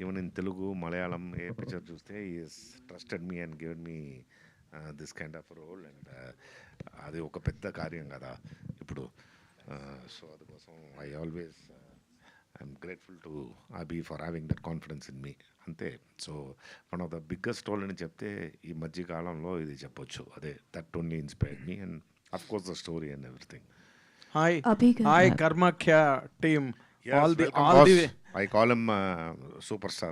even in Telugu, Malayalam ఏ పిక్చర్ చూస్తే is trusted me and given me this kind of role. అండ్ అది ఒక పెద్ద కార్యం కదా ఇప్పుడు. సో అందుకోసం I always I'm grateful to Abhi for having that confidence in me అంతే. So one of the biggest role అని చెప్తే ఈ మధ్య కాలంలో ఇది చెప్పొచ్చు. అదే that only inspired me and of course the story and everything. Hi Karmakhya team. All the I call him superstar.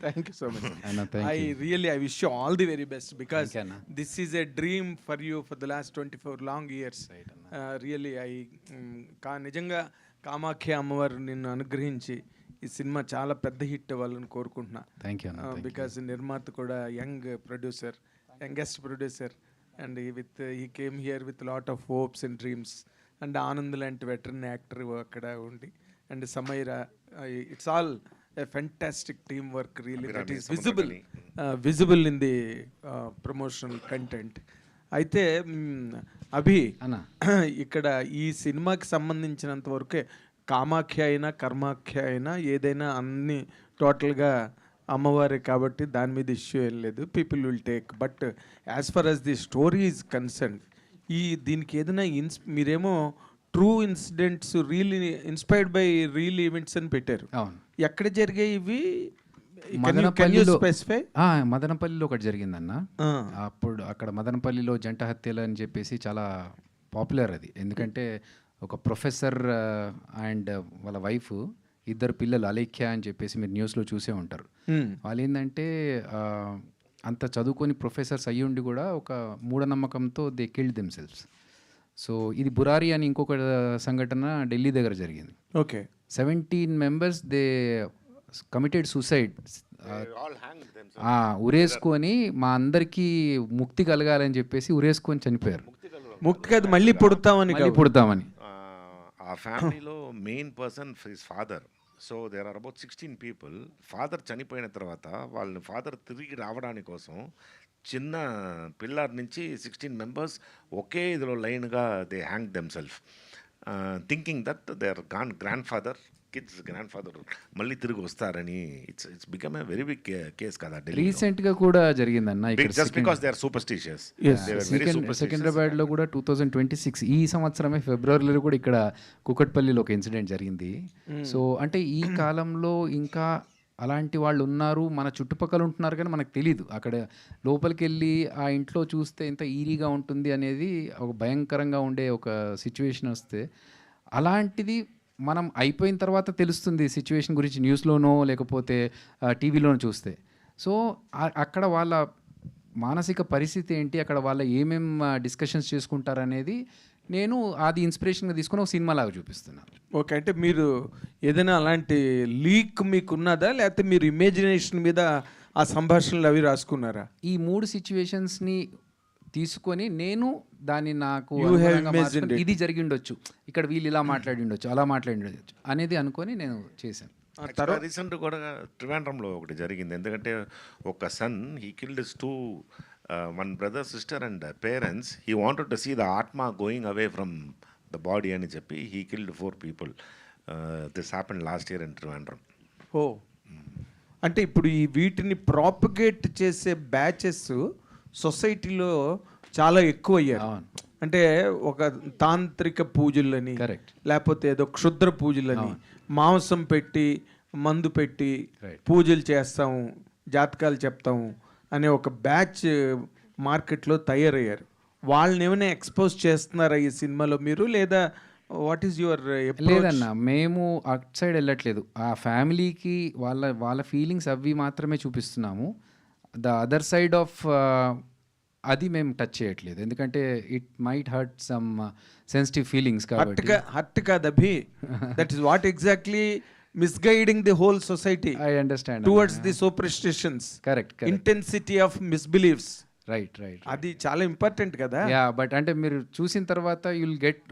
Thank you so much. Anna, thank you. I wish you all the very best because this is a dream for you for the last 24 long years. Really నిజంగా కామాఖ్య అమ్మవారు నిన్ను అనుగ్రహించి ఈ cinema చాలా పెద్ద hit అవ్వాలని కోరుకుంటున్నా. Thank you. Because నిర్మాత కూడా youngest producer and he came here with lot of hopes and dreams. And Anand లాంటి వెటరన్ యాక్టర్ అక్కడ ఉండి and Samaira, it's all a fantastic teamwork really that is visible in the promotional content. అయితే అభి ఇక్కడ ఈ సినిమాకి సంబంధించినంత వరకే కామాఖ్య అయినా కర్మాఖ్య అయినా ఏదైనా అన్ని టోటల్గా అమ్మవారే కాబట్టి దాని మీద ఇష్యూ ఏం లేదు, people will take. But as for as the story is concern, దీనికి ఏదైనా మీరేమో true incidents real inspired by real events అని పెట్టారు. ఎక్కడ జరిగాయి ఇవి? మదనపల్లిలో ఒకటి జరిగిందన్న. అప్పుడు అక్కడ మదనపల్లిలో జంట హత్యలు అని చెప్పేసి చాలా పాపులర్ అది. ఎందుకంటే ఒక ప్రొఫెసర్ అండ్ వాళ్ళ వైఫ్, ఇద్దరు పిల్లలు అలేఖ్య అని చెప్పేసి మీరు న్యూస్లో చూసే ఉంటారు. వాళ్ళు ఏంటంటే అంత చదువుకొని ప్రొఫెసర్స్ అయ్యి ఉండి కూడా ఒక మూఢనమ్మకంతో దే కిల్డ్ దెమ్సెల్వ్స్. సో ఇది బురారి అని ఇంకొక సంఘటన ఢిల్లీ దగ్గర జరిగింది. Okay, 17 members they committed suicide. ఉరేసుకొని మా అందరికీ ముక్తి కలగాలని చెప్పేసి ఉరేసుకొని చనిపోయారు. ముక్తి కాదు, మళ్ళీ పుడతామని. ఆ ఫ్యామిలీలో main person his father. So there are about 16 people. Father చనిపోయిన తర్వాత వాళ్ళని ఫాదర్ తిరిగి రావడానికి కోసం చిన్న పిల్లర్ నుంచి 16 members ఒకే ఇదిలో లైన్గా they hang themself, thinking that they are grandfather kids grandfather మళ్ళీ తిరిగి వస్తారని. It's become a very big case కదా. రీసెంట్గా కూడా జరిగిందన్న ఇక్కడ, just because they are superstitious. సికింద్రాబాద్లో కూడా 2026 ఈ సంవత్సరమే ఫిబ్రవరిలో కూడా ఇక్కడ కుకట్పల్లిలో ఒక ఇన్సిడెంట్ జరిగింది. సో అంటే ఈ కాలంలో ఇంకా అలాంటి వాళ్ళు ఉన్నారు, మన చుట్టుపక్కల ఉంటున్నారు, కానీ మనకు తెలీదు. అక్కడ లోపలికి వెళ్ళి ఆ ఇంట్లో చూస్తే ఎంత ఈరీగా ఉంటుంది అనేది ఒక భయంకరంగా ఉండే ఒక సిచ్యువేషన్ వస్తే, అలాంటిది మనం అయిపోయిన తర్వాత తెలుస్తుంది సిచ్యువేషన్ గురించి న్యూస్లోనో లేకపోతే టీవీలోనో చూస్తే. సో అక్కడ వాళ్ళ మానసిక పరిస్థితి ఏంటి, అక్కడ వాళ్ళ ఏమేం డిస్కషన్స్ చేసుకుంటారనేది నేను అది ఇన్స్పిరేషన్గా తీసుకుని ఒక సినిమా లాగా చూపిస్తున్నాను. ఓకే, అంటే మీరు ఏదైనా అలాంటి లీక్ మీకు ఉన్నదా, లేకపోతే మీరు ఇమేజినేషన్ మీద ఆ సంభాషణలు అవి రాసుకున్నారా? ఈ 3 సిచ్యువేషన్స్ని తీసుకొని నేను దాన్ని నాకు ఇది జరిగి ఉండొచ్చు, ఇక్కడ వీళ్ళు ఇలా మాట్లాడి ఉండొచ్చు, అలా మాట్లాడి ఉండొచ్చు అనేది అనుకొని నేను చేశాను. రీసెంట్ కూడా ట్రివాండ్రంలో ఒకటి జరిగింది. ఎందుకంటే ఒక sun he killed 2 one brother, sister and parents. He wanted to see the atma going away from the body అని చెప్పి he killed 4 people. This happened last year in Trivandrum. అంటే ఇప్పుడు ఈ వీటిని ప్రాపగేట్ చేసే బ్యాచెస్ సొసైటీలో చాలా ఎక్కువ అయ్యారు. అంటే ఒక తాంత్రిక పూజలని, లేకపోతే ఏదో క్షుద్ర పూజలని, మాంసం పెట్టి మందు పెట్టి పూజలు చేస్తాము, జాతకాలు చెప్తాము అనే ఒక బ్యాచ్ మార్కెట్లో తయారయ్యారు. వాళ్ళని ఏమైనా ఎక్స్పోజ్ చేస్తున్నారా ఈ సినిమాలో మీరు, లేదా వాట్ ఈస్ యువర్? లేదన్న, మేము అట్ సైడ్ వెళ్ళట్లేదు. ఆ ఫ్యామిలీకి వాళ్ళ ఫీలింగ్స్ అవి మాత్రమే చూపిస్తున్నాము. ద అదర్ సైడ్ ఆఫ్ అది మేము టచ్ చేయట్లేదు, ఎందుకంటే it might hurt some sensitive feelings. కాబట్టి హర్ట్ కాదు Abhi, that is what exactly misguiding the whole society. I understand towards the superstitions. Correct. Intensity of misbeliefs. Right. అది చాలా ఇంపార్టెంట్ కదా. But అంటే మీరు చూసిన తర్వాత యుల్ గెట్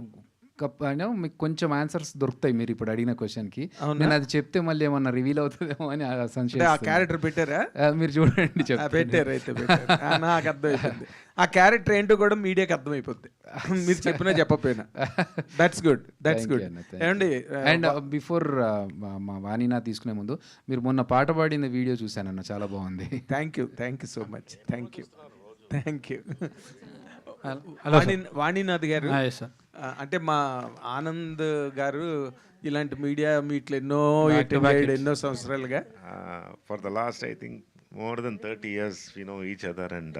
మీకు కొంచెం ఆన్సర్స్ దొరుకుతాయి మీరు ఇప్పుడు అడిగిన క్వశ్చన్కి. నేను అది చెప్తే మళ్ళీ ఏమన్నా రివీల్ అవుతుందేమో అని సంశయం. ఆ క్యారెక్టర్ పెట్టారా? మీరు చూడండి. పెట్టారు అయితే నాకు అర్థమైపోయింది. ఆ క్యారెక్టర్ ఏంటో కూడా మీడియాకి అర్థమైపోద్ది, మీరు చెప్పినా చెప్పకపోయినా. That's good. ఏమండి, అండ్ బిఫోర్ మా వాణినా తీసుకునే ముందు మీరు మొన్న పాట పాడిన వీడియో చూశానన్న, చాలా బాగుంది. Thank you so much. Thank you. Hello Vaninath garu, yes sir. అంటే మా ఆనంద్ గారు ఇలాంటి మీడియా మీట్లు ఎన్నో Back to back attended, hits. ఎన్నో సంవత్సరాలుగా. For the last, I think, more than 30 years, we know each other and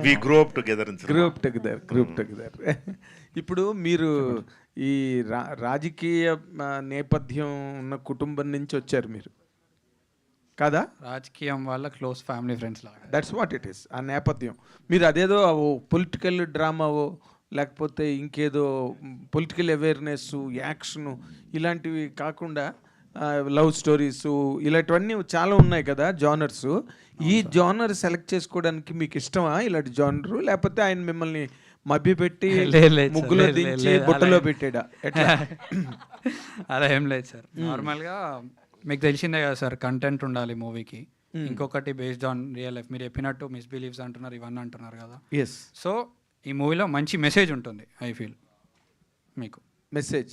we grew up together in cinema. Group together. ఇప్పుడు మీరు ఈ రాజకీయ నేపథ్యం ఉన్న కుటుంబం నుంచి వచ్చారు మీరు కదా? రాజకీయం వల్ల క్లోజ్ ఫ్యామిలీ ఫ్రెండ్స్ లాగా. That's what it is. ఆ నేపథ్యం మీరు అదేదో పొలిటికల్ డ్రామావో లేకపోతే ఇంకేదో పొలిటికల్ అవేర్నెస్, యాక్షను ఇలాంటివి కాకుండా లవ్ స్టోరీస్ ఇలాంటివన్నీ చాలా ఉన్నాయి కదా జానర్స్. ఈ జానర్ సెలెక్ట్ చేసుకోవడానికి మీకు ఇష్టమా ఇలాంటి జానరు, లేకపోతే ఆయన మిమ్మల్ని మభ్యపెట్టి ముగ్గులో దించి బుట్టలో పెట్టాడా ఎట్లా? అలా ఏం లేదు సార్. నార్మల్గా మీకు తెలిసిందే కదా సార్, కంటెంట్ ఉండాలి మూవీకి. ఇంకొకటి బేస్డ్ ఆన్ రియల్ లైఫ్. మీరు చెప్పినట్టు మిస్బిలీవ్స్ అంటున్నారు, ఇవన్నీ అంటున్నారు కదా. ఎస్. సో ఈ మూవీలో మంచి మెసేజ్ ఉంటుంది ఐ ఫీల్. మీకు మెసేజ్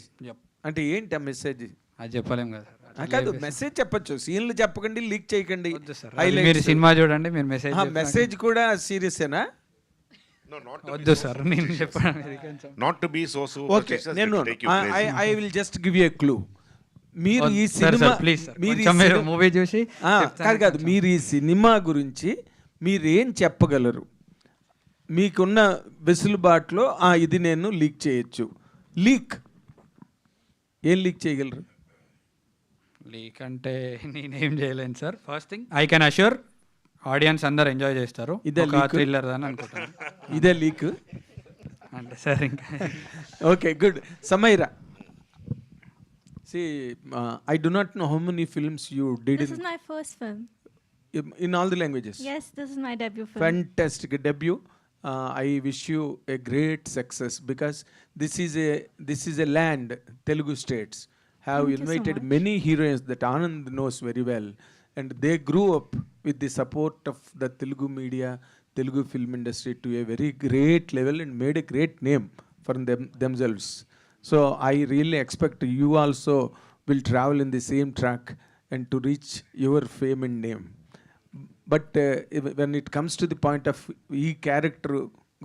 అంటే ఏంటి ఆ మెసేజ్? అది చెప్పలేం కదా సార్. కాదు, మెసేజ్ చెప్పచ్చు, సీన్లు చెప్పకండి, లీక్ చేయకండి. మీరు సినిమా చూడండి, మీరు మెసేజ్ మెసేజ్ కూడా సీరియసేనా? వద్దు సార్, నేను చెప్పాను. Not to be so okay, superstitious, నేను they take you crazy. I will just give you a clue. మీరు ఈ సార్ సినిమా ప్లీజ్ సార్, మీరు మూవీ చూసి కాదు మీరు ఈ సినిమా గురించి మీరేం చెప్పగలరు? మీకున్న వెసులుబాటులో ఇది నేను లీక్ చేయొచ్చు. ఏం లీక్ చేయగలరు? లీక్ అంటే నేనేం చేయలేను sir. First thing I can assure audience అందరు ఎంజాయ్ చేస్తారు. ఇదే థ్రిల్లర్ అని అనుకుంటాను. ఇదే లీక్ అంటే సార్ ఇంకా okay, good. Samaira, see, I do not know how many films you did. This is my first film. In all the languages? Yes, this is my debut film. Fantastic debut. I wish you a great success because this is a land, Telugu states have Thank you so invited much. many heroines that Anand knows very well, and they grew up with the support of the Telugu media, Telugu film industry to a very great level and made a great name for themselves. So I really expect you also will travel in the same track and to reach your fame and name. But when it comes to the point of ఈ character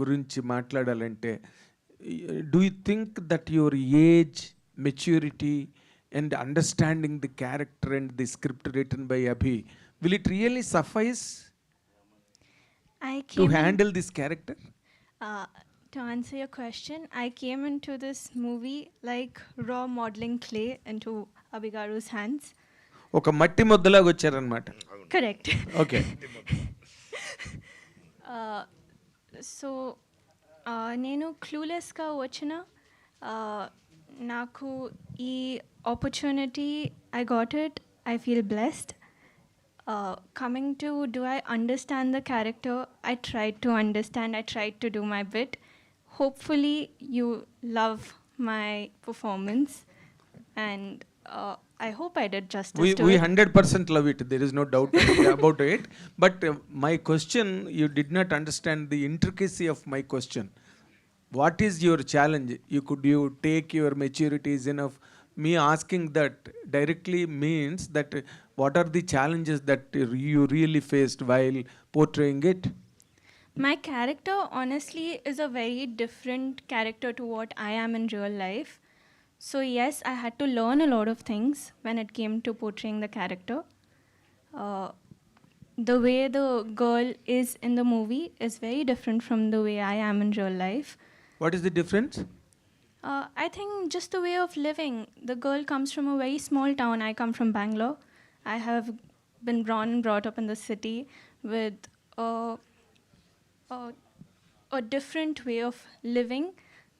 గురించి మాట్లాడాలంటే, do you think that your age, maturity and understanding the character and the script written by Abhi, will it really suffice to handle this character? To answer your question, I came into this movie like raw modeling clay into Abhigaru's hands. ఒక మట్టి ముద్దలాగా వచ్చారనమాట. Correct. Okay. So నేను క్లూలెస్గా వచ్చిన నాకు ఈ opportunity I got it. I feel blessed. Coming to do I understand the character, I tried to understand, I tried to do my bit. Hopefully you love my performance and I hope I did justice to We it. 100% love it, there is no doubt about it. But my question, you did not understand the intricacy of my question. What is your challenge? You take your maturities enough? Me asking that directly means that what are the challenges that you really faced while portraying it? My character honestly is a very different character to what I am in real life. So yes, I had to learn a lot of things when it came to portraying the character. The way the girl is in the movie is very different from the way I am in real life. What is the difference? I think just the way of living. The girl comes from a very small town. I come from Bangalore. I have been born and brought up in the city with a different way of living.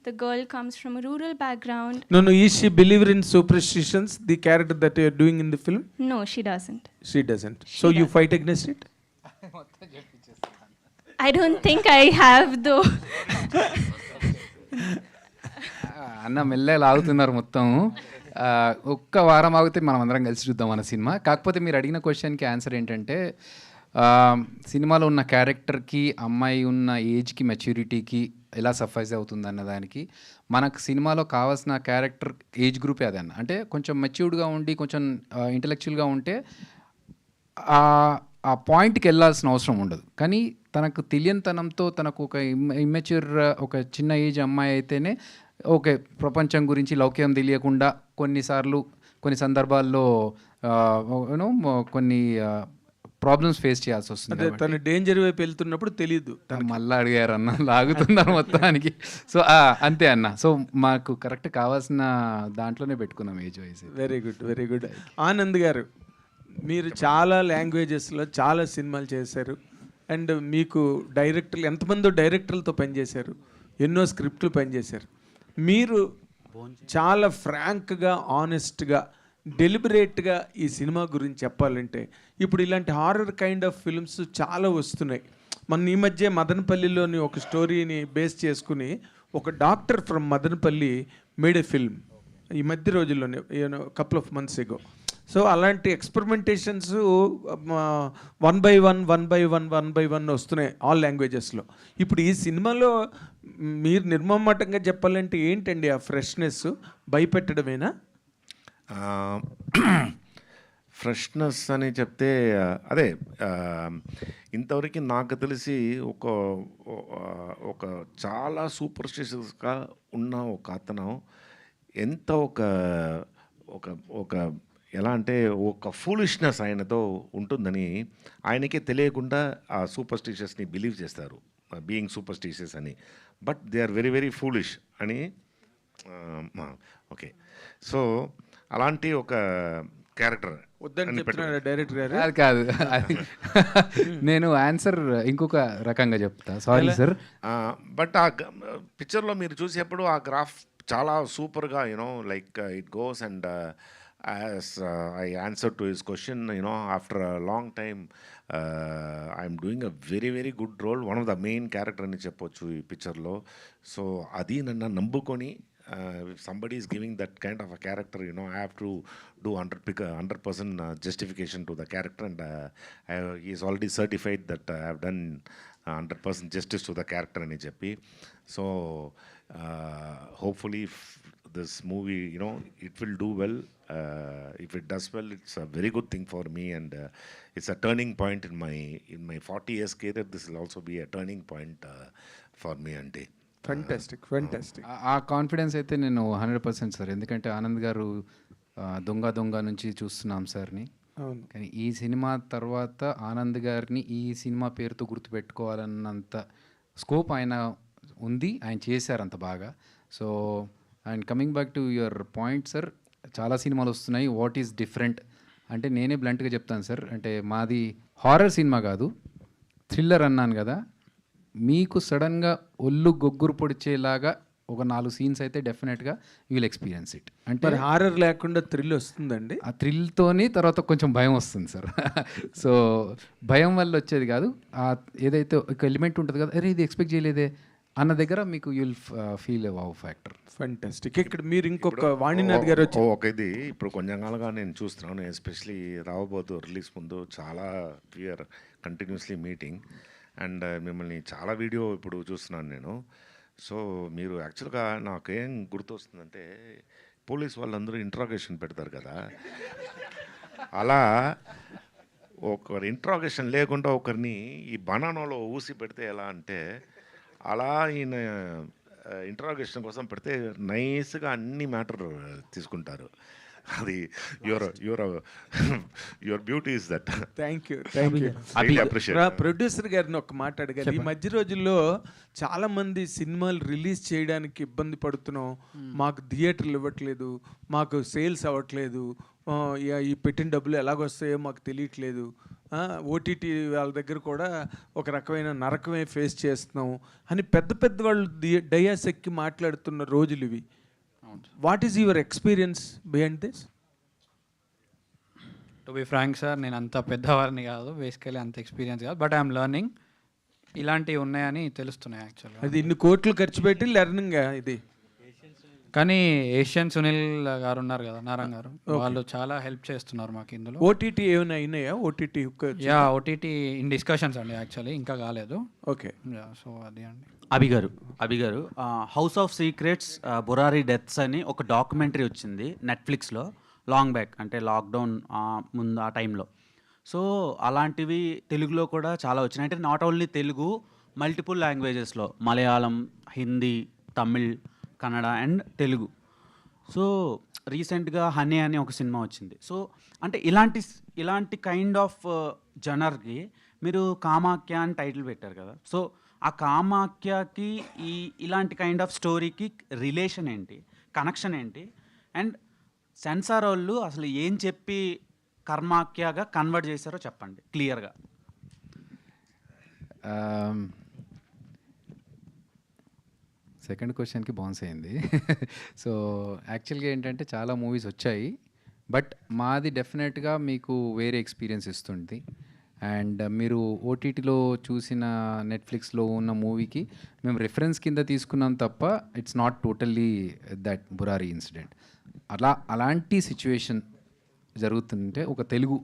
The girl comes from a rural background. No, is she believer in superstitions, the character that you are doing in the film? No, she doesn't. She doesn't. So you fight against it? I don't think I have though. అన్న మెల్లగా లాగుతున్నారు మొత్తం. ఒక్క వారం ఆగితే మనం అందరం కలిసి చూద్దాం మన సినిమా. కాకపోతే మీరు అడిగిన క్వశ్చన్కి ఆన్సర్ ఏంటంటే, సినిమాలో ఉన్న క్యారెక్టర్కి అమ్మాయి ఉన్న ఏజ్కి మెచ్యూరిటీకి ఎలా సఫైజ్ అవుతుంది అన్నదానికి మనకు సినిమాలో కావాల్సిన క్యారెక్టర్ ఏజ్ గ్రూపే అదన్న. అంటే కొంచెం మెచ్యూర్డ్గా ఉండి కొంచెం ఇంటలెక్చువల్గా ఉంటే ఆ పాయింట్కి వెళ్ళాల్సిన అవసరం ఉండదు. కానీ తనకు తెలియనితనంతో తనకు ఒక ఇమ్మెచ్యూర్ ఒక చిన్న ఏజ్ అమ్మాయి అయితేనే ఓకే ప్రపంచం గురించి లౌక్యం తెలియకుండా కొన్ని సందర్భాల్లో కొన్ని ప్రాబ్లమ్స్ ఫేస్ చేయాల్సి వస్తుంది. తను డేంజర్ వైపు వెళ్తున్నప్పుడు తెలియదు. మళ్ళీ అడిగారు అన్న, లాగుతున్నారు మొత్తానికి. సో అంతే అన్న. సో మాకు కరెక్ట్ కావాల్సిన దాంట్లోనే పెట్టుకున్నాం age wise. Very good, very good. Anand గారు, మీరు చాలా లాంగ్వేజెస్లో చాలా సినిమాలు చేశారు. అండ్ మీకు డైరెక్టర్లు ఎంతమందో డైరెక్టర్లతో పనిచేశారు, ఎన్నో స్క్రిప్ట్లు పనిచేశారు. మీరు చాలా ఫ్రాంక్గా, ఆనెస్ట్గా, డెలిబరేట్గా ఈ సినిమా గురించి చెప్పాలంటే, ఇప్పుడు ఇలాంటి హారర్ కైండ్ ఆఫ్ ఫిల్మ్స్ చాలా వస్తున్నాయి. మన ఈ మధ్య మదనపల్లిలోని ఒక స్టోరీని బేస్ చేసుకుని ఒక doctor from Madanapalle made a film ఈ మధ్య రోజుల్లోనే, couple of months ago. So అలాంటి ఎక్స్పెరిమెంటేషన్స్ 1 by 1 వస్తున్నాయి ఆల్ లాంగ్వేజెస్లో. ఇప్పుడు ఈ సినిమాలో మీరు నిర్మమాటంగా చెప్పాలంటే ఏంటండి ఆ ఫ్రెష్నెస్? భయపెట్టడమేనా? ఫ్రెష్నెస్ అని చెప్తే అదే ఇంతవరకు నాకు తెలిసి ఒక చాలా సూపర్స్టిషియస్గా ఉన్న ఒక అతను ఎంత ఒక ఎలా అంటే ఒక ఫూలిష్నెస్ ఆయనతో ఉంటుందని ఆయనకే తెలియకుండా ఆ సూపర్స్టిషియస్ని బిలీవ్ చేస్తారు, బీయింగ్ సూపర్స్టిషియస్ అని. But they are very very foolish అని. ఓకే, సో అలాంటి ఒక క్యారెక్టర్ డైరెక్టర్ గారు కాదు, నేను ఆన్సర్ ఇంకొక రకంగా చెప్తా, సారీ సార్. బట్ ఆ పిక్చర్లో మీరు చూసేప్పుడు ఆ గ్రాఫ్ చాలా సూపర్గా like it goes. And as I answered to his question, after a long time, I'm doing a very very good role, one of the main character అని చెప్పొచ్చు ఈ పిక్చర్లో. సో అది నన్ను నమ్ముకొని if somebody is giving that kind of a character, I have to do 100% justification to the character, and he is already certified that I have done 100% justice to the character అని చెప్పి. So hopefully this movie, it will do well. If it does well, it's a very good thing for me, and it's a turning point in my 40 years career. This will also be a turning point for me ante. Fantastic. ఆ confidence అయితే నేను 100% sir. ఎందుకంటే ఆనంద్ గారు దొంగ నుంచి చూస్తున్నాం సార్ని. కానీ ఈ సినిమా తర్వాత ఆనంద్ గారిని ఈ సినిమా పేరుతో గుర్తుపెట్టుకోవాలన్నంత స్కోప్ ఆయన ఉంది, ఆయన చేశారు అంత బాగా. So and coming back to your point sir, చాలా సినిమాలు వస్తున్నాయి. వాట్ ఈస్ డిఫరెంట్ అంటే నేనే బ్లంట్గా చెప్తాను సార్. అంటే మాది హారర్ సినిమా కాదు, థ్రిల్లర్ అన్నాను కదా. మీకు సడన్గా ఒళ్ళు గొగ్గురు పొడిచేలాగా ఒక 4 సీన్స్ అయితే డెఫినెట్గా యూ విల్ ఎక్స్పీరియన్స్ ఇట్. అంటే హారర్ లేకుండా థ్రిల్ వస్తుందండి. ఆ థ్రిల్తోని తర్వాత కొంచెం భయం వస్తుంది సార్. సో భయం వల్ల వచ్చేది కాదు, ఏదైతే ఒక ఎలిమెంట్ ఉంటుంది కదా, అరే ఇది ఎక్స్పెక్ట్ చేయలేదే అన్న దగ్గర మీకు you'll feel wow factor. Fantastic. ఇక్కడ మీరు ఇంకొక వాణినాథ్ గారు వచ్చి ఒక ఇది ఇప్పుడు కొంచెం కాలంగా నేను చూస్తున్నాను, ఎస్పెషలీ రావబోతు రిలీజ్ ముందు చాలా వీఆర్ కంటిన్యూస్లీ మీటింగ్, అండ్ మిమ్మల్ని చాలా వీడియో ఇప్పుడు చూస్తున్నాను నేను. సో మీరు యాక్చువల్గా నాకేం గుర్తొస్తుందంటే, పోలీస్ వాళ్ళందరూ ఇంట్రాగేషన్ పెడతారు కదా, అలా ఒకరి ఇంట్రాగేషన్ లేకుండా ఒకరిని ఈ బనానాలో ఊసి పెడితే ఎలా అంటే, అలా ఈయన ఇంట్రాగేషన్ కోసం పెడితే నైస్గా అన్ని మ్యాటర్ తీసుకుంటారు. అది your beauty is that. Thank you. Producer గారిని ఒక మాట అడగాలి. ఈ మధ్య రోజుల్లో చాలా మంది సినిమాలు రిలీజ్ చేయడానికి ఇబ్బంది పడుతున్నాం, మాకు థియేటర్లు ఇవ్వట్లేదు, మాకు సేల్స్ అవ్వట్లేదు, ఈ పెట్టిన డబ్బులు ఎలాగొస్తాయో మాకు తెలియట్లేదు, ఓటీటీ వాళ్ళ దగ్గర కూడా ఒక రకమైన నరకమే ఫేస్ చేస్తున్నాం అని పెద్ద వాళ్ళు డయాస్ ఎక్కి మాట్లాడుతున్న రోజులు ఇవి. What is your experience behind this? To be frank sir, నేను అంత పెద్దవారిని కాదు, బేసికలీ అంత ఎక్స్పీరియన్స్ కాదు, బట్ ఐఎమ్ లెర్నింగ్. ఇలాంటివి ఉన్నాయని తెలుస్తున్నాయి యాక్చువల్గా. అది ఇన్ని కోట్లు ఖర్చు పెట్టి లెర్నింగ్ ఇది. కానీ ఏషియన్ సునీల్ గారు ఉన్నారు కదా, నారాయణ గారు, వాళ్ళు చాలా హెల్ప్ చేస్తున్నారు మాకు ఇందులో. ఓటీటీ ఏమైనా అయినాయా? ఓటీటీ ఓటీటీ ఇన్ డిస్కషన్స్ అండి, యాక్చువల్లీ ఇంకా కాలేదు. ఓకే, సో అది అండి. అభి గారు house of secrets Burari deaths అని ఒక డాక్యుమెంటరీ వచ్చింది నెట్ఫ్లిక్స్లో లాంగ్ బ్యాక్, అంటే లాక్డౌన్ ముందు ఆ టైంలో. సో అలాంటివి తెలుగులో కూడా చాలా వచ్చినాయి. అంటే నాట్ ఓన్లీ తెలుగు, మల్టిపుల్ లాంగ్వేజెస్లో మలయాళం, హిందీ, తమిళ్, కన్నడ అండ్ తెలుగు. సో రీసెంట్గా హనీ అని ఒక సినిమా వచ్చింది. సో అంటే ఇలాంటి కైండ్ ఆఫ్ జనర్కి మీరు కామాఖ్య అని టైటిల్ పెట్టారు కదా. సో ఆ కామాఖ్యకి ఇలాంటి కైండ్ ఆఫ్ స్టోరీకి రిలేషన్ ఏంటి, కనెక్షన్ ఏంటి, అండ్ సెన్సార్ వాళ్ళు అసలు ఏం చెప్పి కర్మాఖ్యగా కన్వర్ట్ చేశారో చెప్పండి క్లియర్గా. సెకండ్ క్వశ్చన్కి బౌన్స్ అయింది. సో యాక్చువల్గా ఏంటంటే చాలా మూవీస్ వచ్చాయి, బట్ మాది డెఫినెట్గా మీకు వేరే ఎక్స్పీరియన్స్ ఇస్తుంది. అండ్ మీరు ఓటీటీలో చూసిన నెట్ఫ్లిక్స్లో ఉన్న మూవీకి మేము రిఫరెన్స్ కింద తీసుకున్నాం తప్ప it's not totally that Burari incident. అలాంటి సిచ్యువేషన్ జరుగుతుంటే ఒక తెలుగు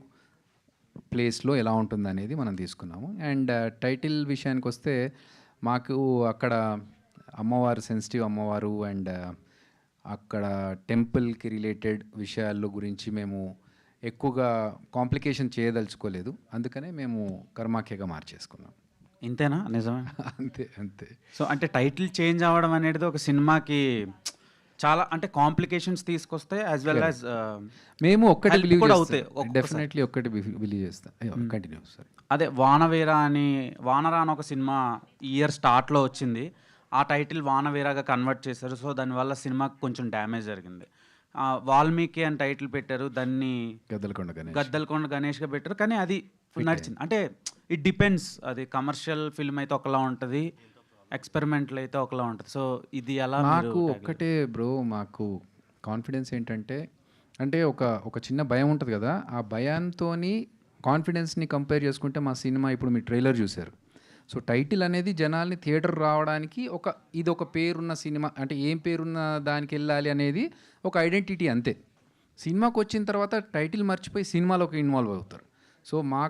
ప్లేస్లో ఎలా ఉంటుంది అనేది మనం తీసుకున్నాము. అండ్ టైటిల్ విషయానికి వస్తే మాకు అక్కడ అమ్మవారు, సెన్సిటివ్ అమ్మవారు అండ్ అక్కడ టెంపుల్కి రిలేటెడ్ విషయాల గురించి మేము ఎక్కువగా కాంప్లికేషన్ చేయదలుచుకోలేదు, అందుకనే మేము కర్మాఖ్యగా మార్చేసుకున్నాం. ఇంతేనా? నిజమే. అంతే. సో అంటే టైటిల్ చేంజ్ అవ్వడం అనేది ఒక సినిమాకి చాలా అంటే కాంప్లికేషన్స్ తీసుకొస్తే యాజ్ వెల్ యాజ్ మేము ఒక్కటి బిలీవ్ కూడా అవుతాయి, అవుతాయి. డెఫినెట్లీ ఒక్కటి బిలీవ్ చేస్తాం. Continue sir. అదే వానరా అని ఒక సినిమా ఇయర్ స్టార్ట్లో వచ్చింది. ఆ టైటిల్ వానవీరాగా కన్వర్ట్ చేశారు. సో దానివల్ల సినిమాకి కొంచెం డ్యామేజ్ జరిగింది. వాల్మీకి అని టైటిల్ పెట్టారు, దాన్ని గద్దలకొండ గణేష్గా పెట్టారు, కానీ అది నడిచింది. అంటే ఇట్ డిపెండ్స్, అది కమర్షియల్ ఫిల్మ్ అయితే ఒకలా ఉంటుంది, ఎక్స్పెరిమెంటల్ అయితే ఒకలా ఉంటుంది. సో ఇది ఎలా? మాకు ఒక్కటే బ్రో, మాకు కాన్ఫిడెన్స్ ఏంటంటే అంటే ఒక చిన్న భయం ఉంటుంది కదా, ఆ భయంతో కాన్ఫిడెన్స్ని కంపేర్ చేసుకుంటే మా సినిమా ఇప్పుడు మీ ట్రైలర్ చూశారు. సో టైటిల్ అనేది జనాల్ని థియేటర్ రావడానికి ఇది ఒక పేరున్న సినిమా, అంటే ఏం పేరున్న దానికి వెళ్ళాలి అనేది ఒక ఐడెంటిటీ అంతే. సినిమాకి వచ్చిన తర్వాత టైటిల్ మర్చిపోయి సినిమాలోకి ఇన్వాల్వ్ అవుతారు. సో మా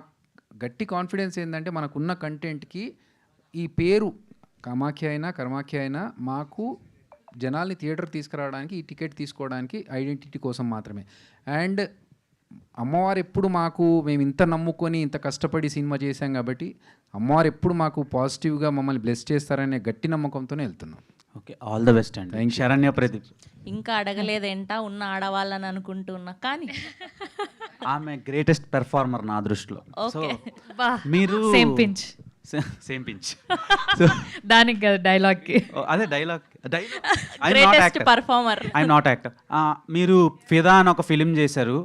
గట్టి కాన్ఫిడెన్స్ ఏంటంటే మనకున్న కంటెంట్కి ఈ పేరు కామాఖ్య అయినా కర్మాఖ్య అయినా మాకు జనాల్ని థియేటర్ తీసుకురావడానికి, ఈ టికెట్ తీసుకోవడానికి ఐడెంటిటీ కోసం మాత్రమే. అండ్ అమ్మవారు ఎప్పుడు మేము ఇంత నమ్ముకొని ఇంత కష్టపడి సినిమా చేశాం కాబట్టి అమ్మవారు ఎప్పుడు మాకు పాజిటివ్గా మమ్మల్ని బ్లెస్ చేస్తారనే గట్టి నమ్మకంతోనే వెళ్తున్నాం. ఓకే, ఆల్ ద బెస్ట్ అండి. శరణ్య ప్రదీప్. ఇంకా అడగలేదేంటా ఉన్న ఆడవాళ్ళని అనుకుంటున్నా, కానీ ఆమె గ్రేటెస్ట్ పెర్ఫార్మర్ నా దృష్టిలో. సో బా, మీరు సేమ్ పించ్ దానికి కదా డైలాగ్కి. అదే dialogue greatest performer. I'm not actor. మీరు ఫిదా అని ఒక ఫిలిం చేశారు,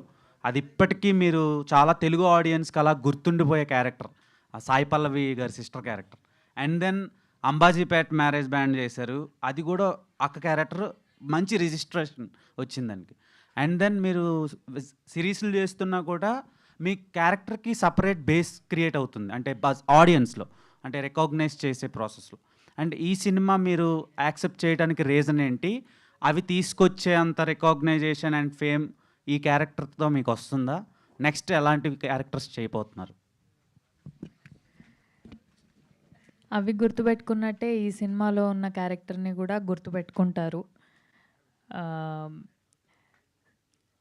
అది ఇప్పటికీ మీరు చాలా తెలుగు ఆడియన్స్కి అలా గుర్తుండిపోయే క్యారెక్టర్, సాయి పల్లవి గారి sister character. And then Ambajipet marriage band చేశారు, అది కూడా అక్క క్యారెక్టర్ మంచి రిజిస్ట్రేషన్ వచ్చింది దానికి. అండ్ దెన్ మీరు సిరీస్లు చేస్తున్నా కూడా మీ క్యారెక్టర్కి సపరేట్ బేస్ క్రియేట్ అవుతుంది, అంటే ఆడియన్స్లో, అంటే రికగ్నైజ్ చేసే ప్రాసెస్లో. అండ్ ఈ సినిమా మీరు యాక్సెప్ట్ చేయడానికి రీజన్ ఏంటి? అవి తీసుకొచ్చే అంత రికగ్నైజేషన్ అండ్ ఫేమ్ ఈ క్యారెక్టర్తో మీకు వస్తుందా? నెక్స్ట్ ఎలాంటి క్యారెక్టర్స్ చేయబోతున్నారు? అవి గుర్తుపెట్టుకున్నట్టే ఈ సినిమాలో ఉన్న క్యారెక్టర్ని కూడా గుర్తుపెట్టుకుంటారు.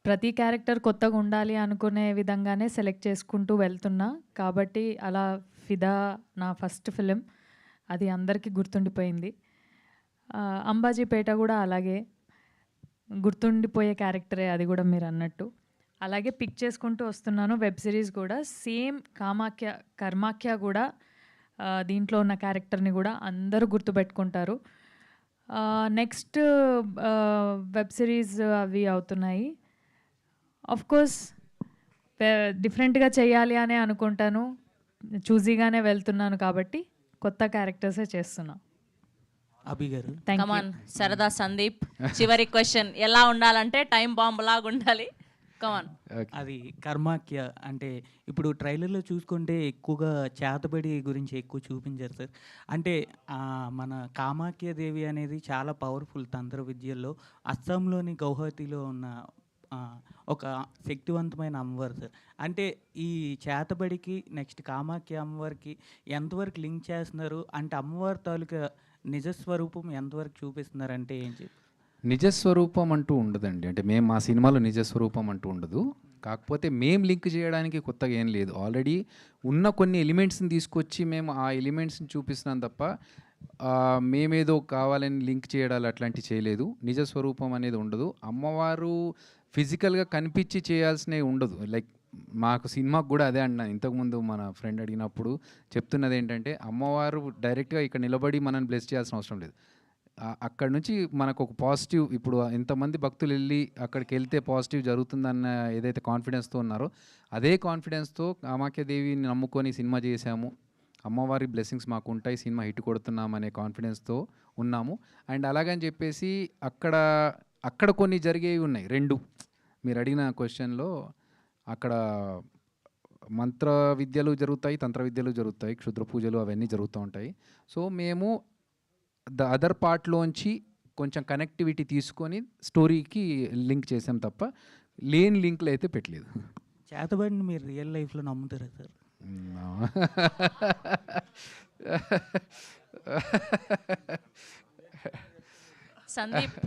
ప్రతి క్యారెక్టర్ కొత్తగా ఉండాలి అనుకునే విధంగానే సెలెక్ట్ చేసుకుంటూ వెళ్తున్నా కాబట్టి అలా ఫిదా నా ఫస్ట్ ఫిలిం, అది అందరికీ గుర్తుండిపోయింది. అంబాజీపేట కూడా అలాగే గుర్తుండిపోయే క్యారెక్టరే, అది కూడా మీరు అన్నట్టు. అలాగే పిక్ చేసుకుంటూ వస్తున్నాను. వెబ్ సిరీస్ కూడా సేమ్ కర్మాఖ్య కూడా దీంట్లో ఉన్న క్యారెక్టర్ని కూడా అందరూ గుర్తుపెట్టుకుంటారు. నెక్స్ట్ వెబ్ సిరీస్ అవి అవుతున్నాయి. ఆఫ్ కోర్స్ డిఫరెంట్గా చేయాలి అనే అనుకుంటాను, చూజీగానే వెళ్తున్నాను కాబట్టి కొత్త క్యారెక్టర్సే చేస్తున్నా. అభి గారు, కమాన్ సరదా సందీప్, చివరి క్వశ్చన్. ఎలా ఉండాలంటే టైం బాంబ్ లాగా ఉండాలి, కమాన్. అది కర్మాఖ్య అంటే ఇప్పుడు ట్రైలర్లో చూసుకుంటే ఎక్కువగా చేతబడి గురించి ఎక్కువ చూపించారు సార్. అంటే మన కామాఖ్య దేవి అనేది చాలా పవర్ఫుల్ తంత్ర విద్యల్లో. అస్సాంలోని గౌహతిలో ఉన్న ఒక శక్తివంతమైన అమ్మవారు సార్. అంటే ఈ చేతబడికి నెక్స్ట్ కామాఖ్య అమ్మవారికి ఎంతవరకు లింక్ చేస్తున్నారు? అంటే అమ్మవారి తాలూకా నిజస్వరూపం ఎంతవరకు చూపిస్తున్నారంటే ఏం చెప్పి? నిజస్వరూపం అంటూ ఉండదండి, అంటే మేము మా సినిమాలో నిజస్వరూపం అంటూ ఉండదు. కాకపోతే మేము లింక్ చేయడానికి కొత్తగా ఏం లేదు. ఆల్రెడీ ఉన్న కొన్ని ఎలిమెంట్స్ని తీసుకొచ్చి మేము ఆ ఎలిమెంట్స్ని చూపిస్తున్నాం తప్ప మేమేదో కావాలని లింక్ చేయడాలు అట్లాంటివి చేయలేదు. నిజ స్వరూపం అనేది ఉండదు. అమ్మవారు ఫిజికల్గా కనిపించి చేయాల్సినవి ఉండదు. లైక్ మాకు సినిమాకు కూడా అదే అన్నాను ఇంతకుముందు మన ఫ్రెండ్ అడిగినప్పుడు చెప్తున్నది ఏంటంటే, అమ్మవారు డైరెక్ట్గా ఇక్కడ నిలబడి మనల్ని బ్లెస్ చేయాల్సిన అవసరం లేదు. అక్కడ నుంచి మనకు ఒక పాజిటివ్, ఇప్పుడు ఎంతమంది భక్తులు వెళ్ళి అక్కడికి వెళ్తే పాజిటివ్ జరుగుతుందన్న ఏదైతే కాన్ఫిడెన్స్తో ఉన్నారో అదే కాన్ఫిడెన్స్తో కామాఖ్యాదేవిని నమ్ముకొని సినిమా చేశాము, అమ్మవారి బ్లెస్సింగ్స్ మాకు ఉంటాయి, సినిమా హిట్ కొడుతున్నాం అనే కాన్ఫిడెన్స్తో ఉన్నాము. అండ్ అలాగని చెప్పేసి అక్కడ కొన్ని జరిగేవి ఉన్నాయి. 2 మీరు అడిగిన క్వశ్చన్లో అక్కడ మంత్ర విద్యలు జరుగుతాయి, తంత్ర విద్యలు జరుగుతాయి, క్షుద్ర పూజలు అవన్నీ జరుగుతూ ఉంటాయి. సో మేము ద అదర్ పార్ట్లోంచి కొంచెం కనెక్టివిటీ తీసుకొని స్టోరీకి లింక్ చేసాం తప్ప లేని లింక్లు అయితే పెట్టలేదు. చేతబడిని మీరు రియల్ లైఫ్లో నమ్ముతారా సార్? సందీప్,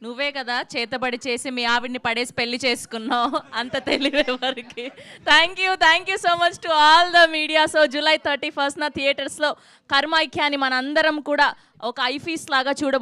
నువ్వే కదా చేతబడి చేసి మీ ఆవిడ్ని పడేసి పెళ్లి చేసుకున్నావు, అంత తెలివే వరకు. Thank you so much to all the media. So July 31st థియేటర్స్లో కర్మాఖ్యాని మనందరం కూడా ఒక ఐఫీస్ లాగా